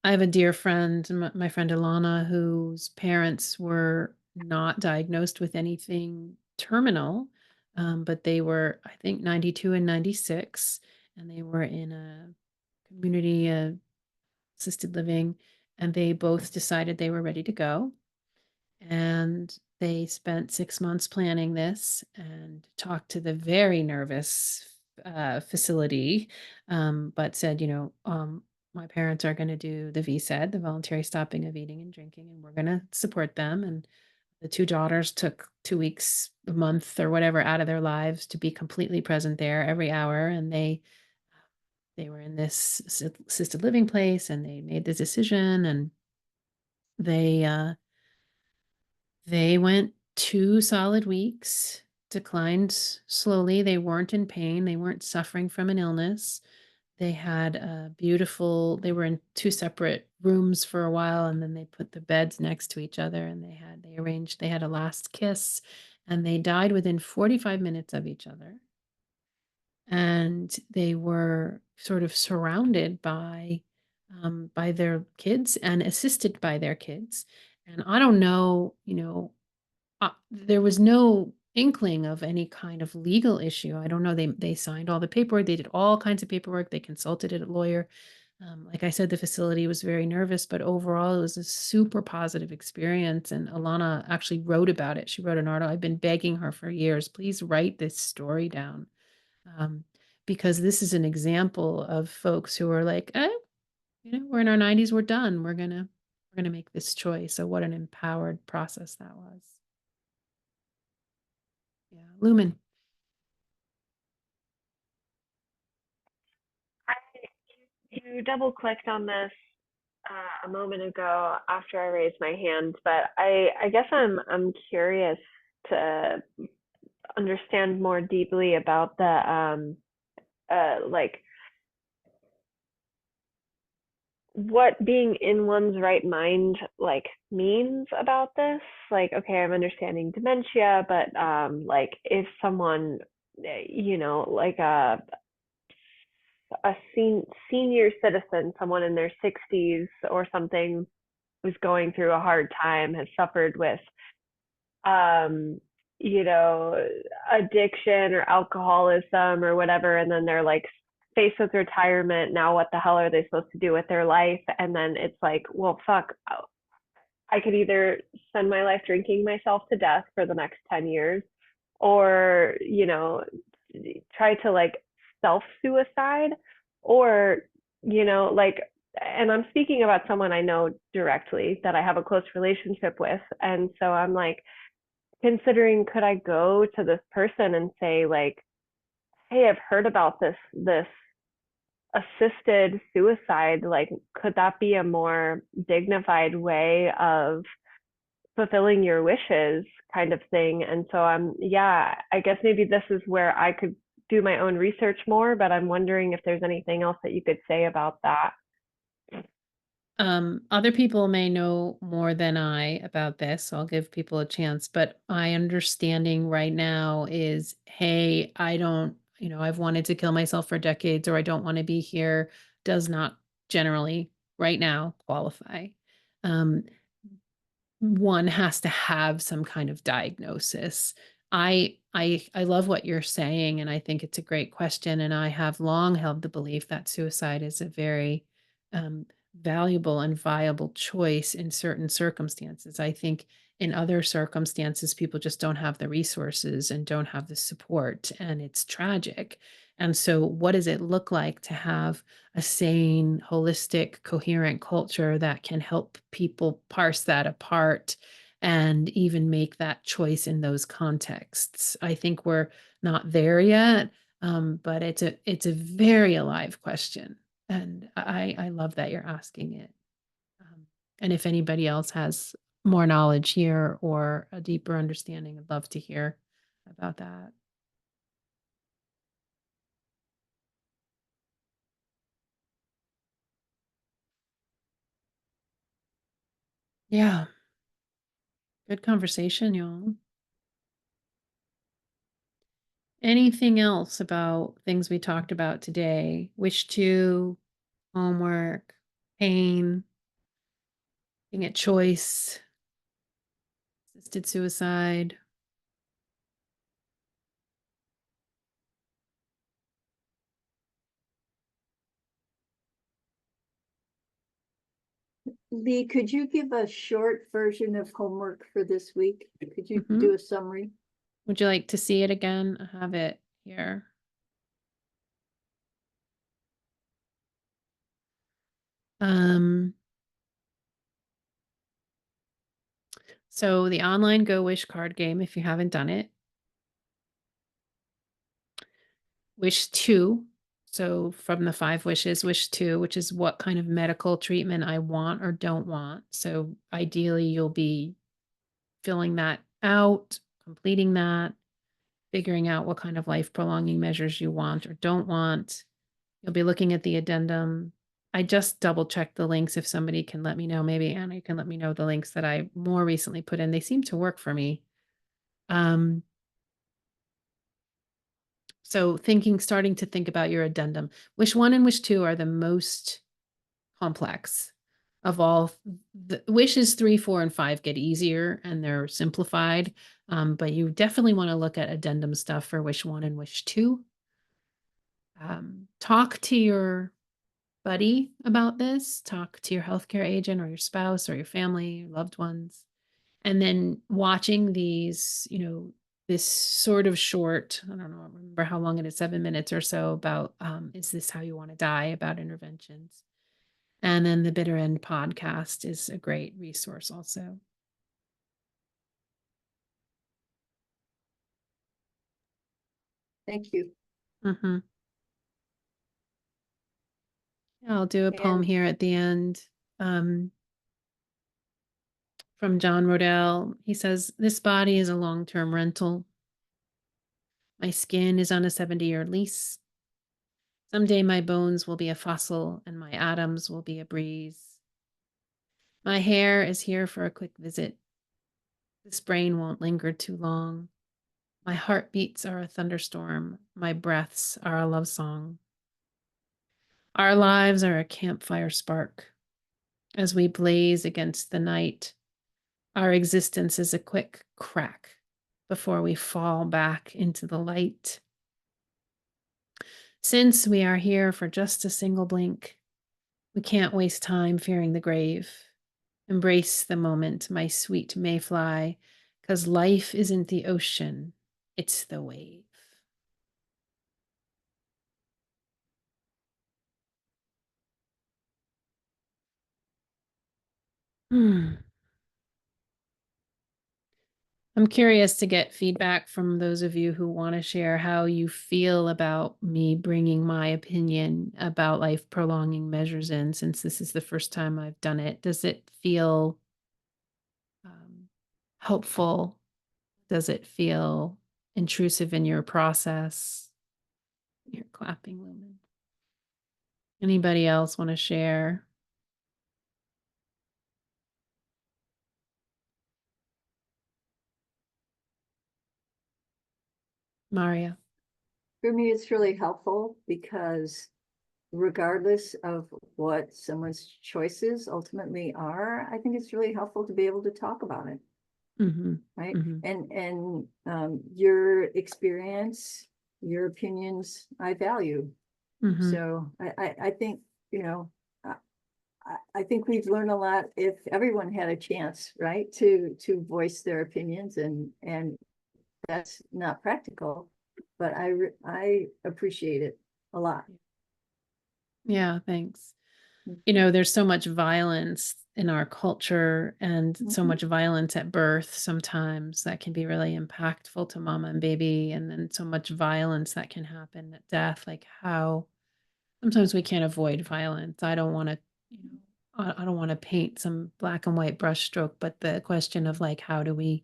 I have a dear friend, my friend Ilana, whose parents were not diagnosed with anything terminal, but they were, I think, 92 and 96, and they were in a community assisted living, and they both decided they were ready to go. And they spent 6 months planning this and talked to the very nervous facility, but said, you know, my parents are going to do the VSED, the voluntary stopping of eating and drinking, and we're going to support them. And the two daughters took 2 weeks, a month, or whatever out of their lives to be completely present there every hour. And they were in this assisted living place, and they made the decision, and they went 2 solid weeks, declined slowly. They weren't in pain. They weren't suffering from an illness. They had a beautiful, they were in 2 separate rooms for a while, and then they put the beds next to each other, and they had a last kiss, and they died within 45 minutes of each other. And they were sort of surrounded by their kids and assisted by their kids. And I don't know, there was no inkling of any kind of legal issue. I don't know. They signed all the paperwork. They did all kinds of paperwork. They consulted a lawyer. Like I said, the facility was very nervous, but overall, it was a super positive experience. And Alana actually wrote about it. She wrote an article. I've been begging her for years, please write this story down, because this is an example of folks who are like, we're in our 90s, we're done. We're gonna make this choice. So what an empowered process that was. Yeah, Lumen. You double clicked on this a moment ago after I raised my hand, but I guess I'm curious to understand more deeply about the like what being in one's right mind like means about this. Like, okay, I'm understanding dementia, but like if someone, like a senior citizen, someone in their 60s or something, who's going through a hard time, has suffered with um addiction or alcoholism or whatever, and then they're like faced with retirement. Now what the hell are they supposed to do with their life? And then it's like, well, fuck, I could either spend my life drinking myself to death for the next 10 years, or try to like self-suicide, or like, and I'm speaking about someone I know directly, that I have a close relationship with. And so I'm like considering, could I go to this person and say like, hey, I've heard about this assisted suicide, like could that be a more dignified way of fulfilling your wishes, kind of thing? And so I guess maybe this is where I could do my own research more, but I'm wondering if there's anything else that you could say about that. Other people may know more than I about this, so I'll give people a chance. But my understanding right now is, hey, I don't, I've wanted to kill myself for decades, or I don't want to be here, does not generally right now qualify. One has to have some kind of diagnosis. I love what you're saying, and I think it's a great question. And I have long held the belief that suicide is a very valuable and viable choice in certain circumstances. I think in other circumstances, people just don't have the resources and don't have the support, and it's tragic. And so, what does it look like to have a sane, holistic, coherent culture that can help people parse that apart and even make that choice in those contexts? I think we're not there yet, but it's a very alive question, and I love that you're asking it. And if anybody else has more knowledge here or a deeper understanding, I'd love to hear about that. Yeah. Good conversation, y'all. Anything else about things we talked about today? Wish to, homework, pain, being at choice, assisted suicide. Lee, could you give a short version of homework for this week? Could you do a summary? Would you like to see it again? I have it here. So the online Go Wish card game, if you haven't done it. Wish 2. So from the 5 wishes, wish 2, which is what kind of medical treatment I want or don't want. So ideally, you'll be filling that out, completing that, figuring out what kind of life prolonging measures you want or don't want. You'll be looking at the addendum. I just double checked the links if somebody can let me know. Maybe Anna, you can let me know the links that I more recently put in. They seem to work for me. So starting to think about your addendum. Wish 1 and wish 2 are the most complex of all. The wishes 3, 4, and 5 get easier and they're simplified. But you definitely want to look at addendum stuff for wish 1 and wish 2. Talk to your buddy about this. Talk to your healthcare agent or your spouse or your family, your loved ones. And then watching these, this sort of short, I don't know, I remember how long it is, 7 minutes or so, about is this how you want to die, about interventions. And then the Bitter End podcast is a great resource also. Thank you. Mm-hmm. I'll do a poem here at the end. From John Rodell. He says, "This body is a long-term rental. My skin is on a 70-year lease. Someday my bones will be a fossil and my atoms will be a breeze. My hair is here for a quick visit. This brain won't linger too long. My heartbeats are a thunderstorm. My breaths are a love song. Our lives are a campfire spark. As we blaze against the night, our existence is a quick crack before we fall back into the light. Since we are here for just a single blink, we can't waste time fearing the grave. Embrace the moment, my sweet mayfly, 'cause life isn't the ocean, it's the wave." I'm curious to get feedback from those of you who want to share how you feel about me bringing my opinion about life prolonging measures in, since this is the first time I've done it. Does it feel helpful? Does it feel intrusive in your process? You're clapping, Lumen. Anybody else want to share? Maria. For me, it's really helpful because regardless of what someone's choices ultimately are, I think it's really helpful to be able to talk about it. Mm-hmm. Right. Mm-hmm. And your experience, your opinions, I value. Mm-hmm. So I think, I think we've learned a lot if everyone had a chance, right, to voice their opinions, and that's not practical, but I appreciate it a lot. Yeah, thanks. There's so much violence in our culture and so much violence at birth sometimes that can be really impactful to mama and baby, and then so much violence that can happen at death. Like how sometimes we can't avoid violence. I don't want to, I don't want to paint some black and white brushstroke, but the question of like how do we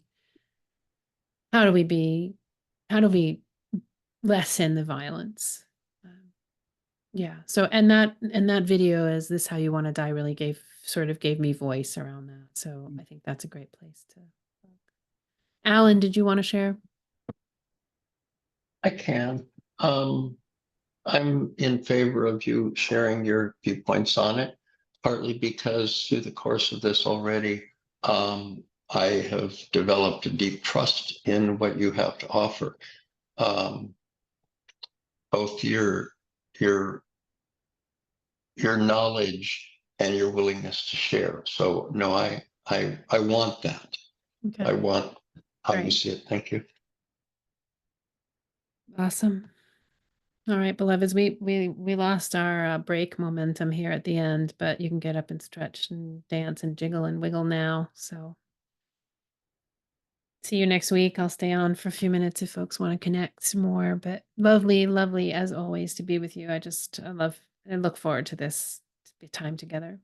lessen the violence? Yeah. So, and that video, "Is this how you want to die?" really gave me voice around that. So I think that's a great place to look. Alan, did you want to share? I can. I'm in favor of you sharing your viewpoints on it, partly because through the course of this already, I have developed a deep trust in what you have to offer. Both your knowledge and your willingness to share. So no, I want that. Okay. I want how you Great. see it. Thank you. Awesome. All right, beloveds, we lost our break momentum here at the end, but you can get up and stretch and dance and jiggle and wiggle now. So see you next week. I'll stay on for a few minutes if folks want to connect more, but lovely, lovely as always to be with you. I look forward to this time together.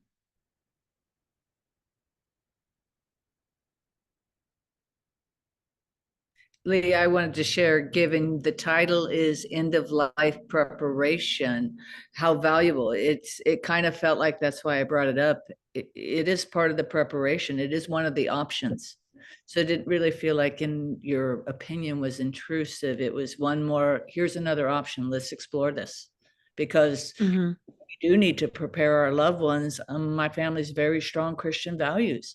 Lee, I wanted to share, given the title is End of Life Preparation, how valuable it kind of felt like that's why I brought it up. It is part of the preparation. It is one of the options. So it didn't really feel like in your opinion was intrusive. It was one more, here's another option. Let's explore this. Because we do need to prepare our loved ones. My family's very strong Christian values.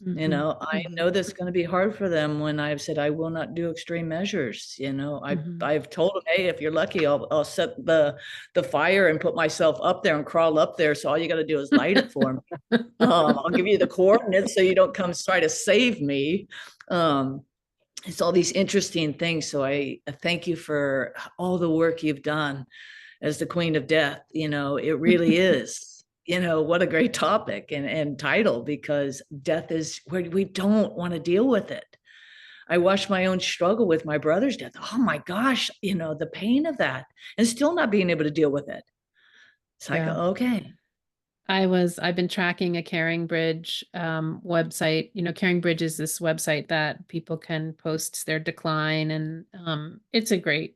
You know, I know that's going to be hard for them when I've said I will not do extreme measures. You know, I've told them, hey, if you're lucky, I'll set the fire and put myself up there and crawl up there. So all you got to do is light it for me. I'll give you the coordinates so you don't come try to save me. It's all these interesting things. So I thank you for all the work you've done as the Queen of Death. You know, it really is. You know, what a great topic and title, because death is where we don't want to deal with it. I watched my own struggle with my brother's death. Oh my gosh, you know, the pain of that and still not being able to deal with it. It's like, okay. I've been tracking a Caring Bridge website. You know, Caring Bridge is this website that people can post their decline, and it's a great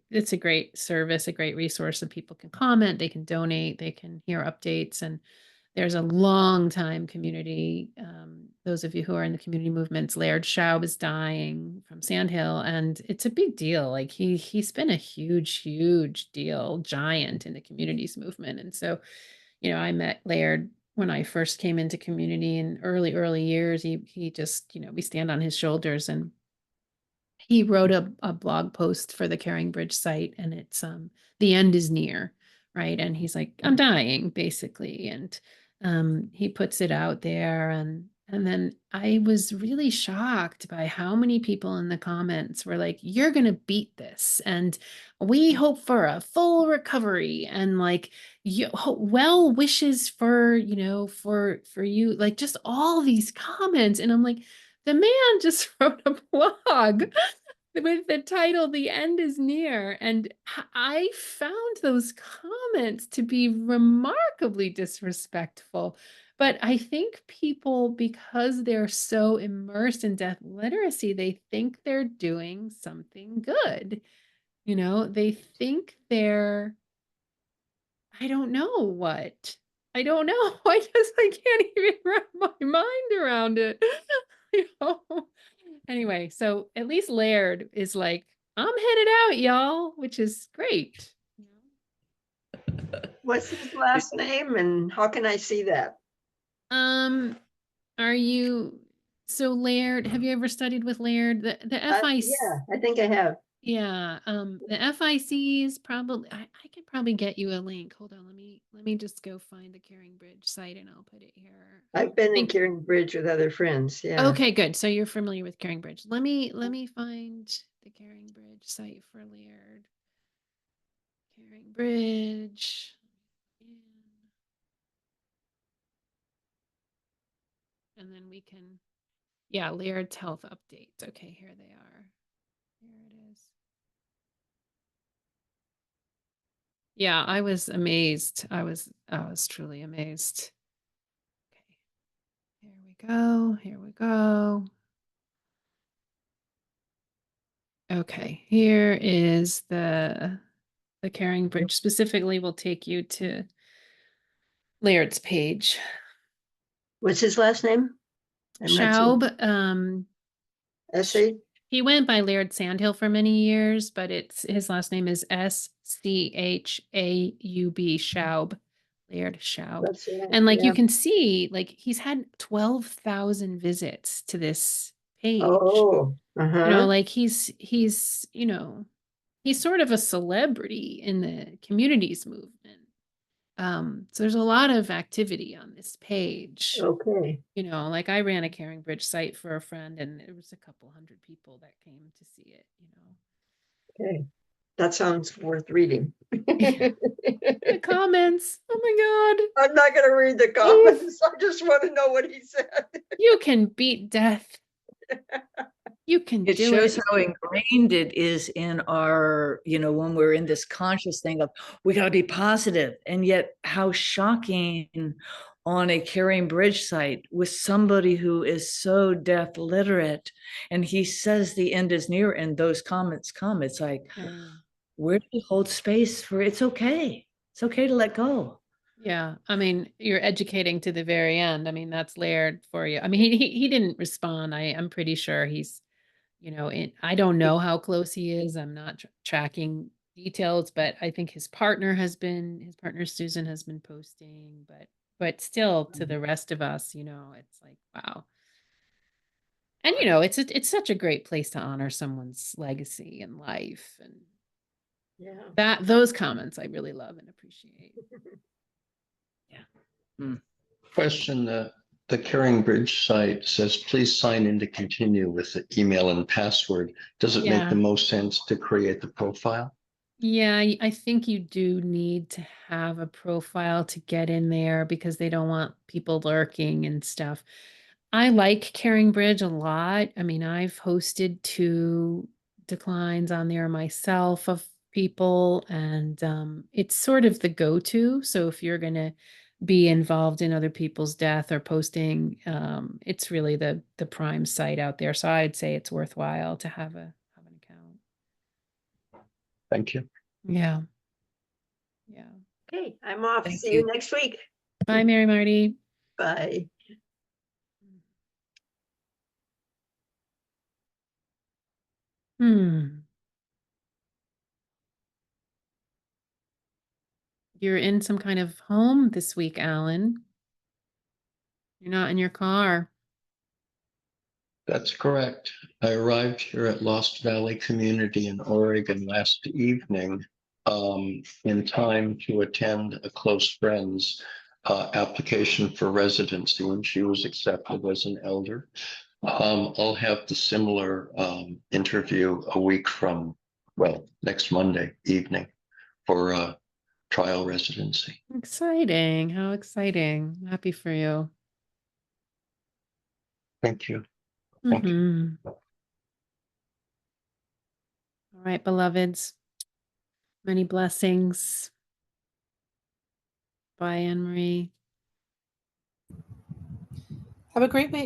service, a great resource that people can comment, they can donate, they can hear updates, and there's a long time community. Those of you who are in the community movements, Laird Schaub is dying from Sandhill, and it's a big deal. Like he's been a huge deal, giant in the communities movement, and so. You know, I met Laird when I first came into community in early years. He just, you know, we stand on his shoulders, and he wrote a blog post for the Caring Bridge site, and it's the end is near, right? And he's like, I'm dying, basically. And he puts it out there, and then I was really shocked by how many people in the comments were like, you're gonna beat this, and we hope for a full recovery, and like well wishes for, you know, for you, like just all these comments. And I'm like, the man just wrote a blog with the title "The End is Near," and I found those comments to be remarkably disrespectful. But I think people, because they're so immersed in death literacy, they think they're doing something good. You know, they think they're, I don't know what. I don't know. I can't even wrap my mind around it. You know? Anyway, so at least Laird is like, I'm headed out, y'all, which is great. What's his last name and how can I see that? Are you so Laird? Have you ever studied with Laird? The FIC? Yeah, I think I have. Yeah, the FIC is probably, I could probably get you a link. Hold on, let me just go find the Caring Bridge site and I'll put it here. I've been in Caring Bridge with other friends. Yeah. Okay, good. So you're familiar with Caring Bridge. Let me find the Caring Bridge site for Laird. Caring Bridge. And then we can, yeah, Laird's health updates. Okay, here they are. Here it is. Yeah, I was amazed. I was truly amazed. Okay. Here we go. Here we go. Okay, here is the Caring Bridge. Specifically will take you to Laird's page. What's his last name? Schaub. S.A.? He went by Laird Sandhill for many years, but his last name is Schaub, Schaub, Laird Schaub. That's right. And like yeah. you can see, like he's had 12,000 visits to this page. Oh, you know, like he's you know, he's sort of a celebrity in the communities movement. So there's a lot of activity on this page. Okay. You know, like I ran a Caring Bridge site for a friend, and there was a couple hundred people that came to see it, you know. Okay. That sounds worth reading. The comments. Oh my God. I'm not going to read the comments. I just want to know what he said. You can beat death. You can It do shows it. how ingrained it is in our, when we're in this conscious thing of we got to be positive, and yet how shocking on a Carrying Bridge site with somebody who is so death literate, and he says the end is near, and those comments come. It's like, where do you hold space for it's okay? It's okay to let go. Yeah, I mean, you're educating to the very end. I mean, that's layered for you. I mean, he didn't respond. I'm pretty sure he's, I don't know how close he is. I'm not tracking details, but I think his partner Susan has been posting, but still to the rest of us, it's like, wow. And it's such a great place to honor someone's legacy and life, and those comments I really love and appreciate. Question, the Caring Bridge site says, please sign in to continue with the email and password. Does it make the most sense to create the profile? Yeah, I think you do need to have a profile to get in there because they don't want people lurking and stuff. I like Caring Bridge a lot. I mean, I've hosted 2 declines on there myself of people, and it's sort of the go-to. So if you're going to be involved in other people's death or posting, it's really the prime site out there. So I'd say it's worthwhile to have an account. Thank you. Yeah. Okay, I'm off. Thank See you. you next week. Bye, Mary Marty. Bye. You're in some kind of home this week, Alan. You're not in your car. That's correct. I arrived here at Lost Valley Community in Oregon last evening in time to attend a close friend's application for residency, and she was accepted as an elder. I'll have the similar interview a week from, next Monday evening for trial residency. Exciting. How exciting. I'm happy for you. Thank you. Thank you. All right, beloveds. Many blessings. Bye, Anne Marie. Have a great week.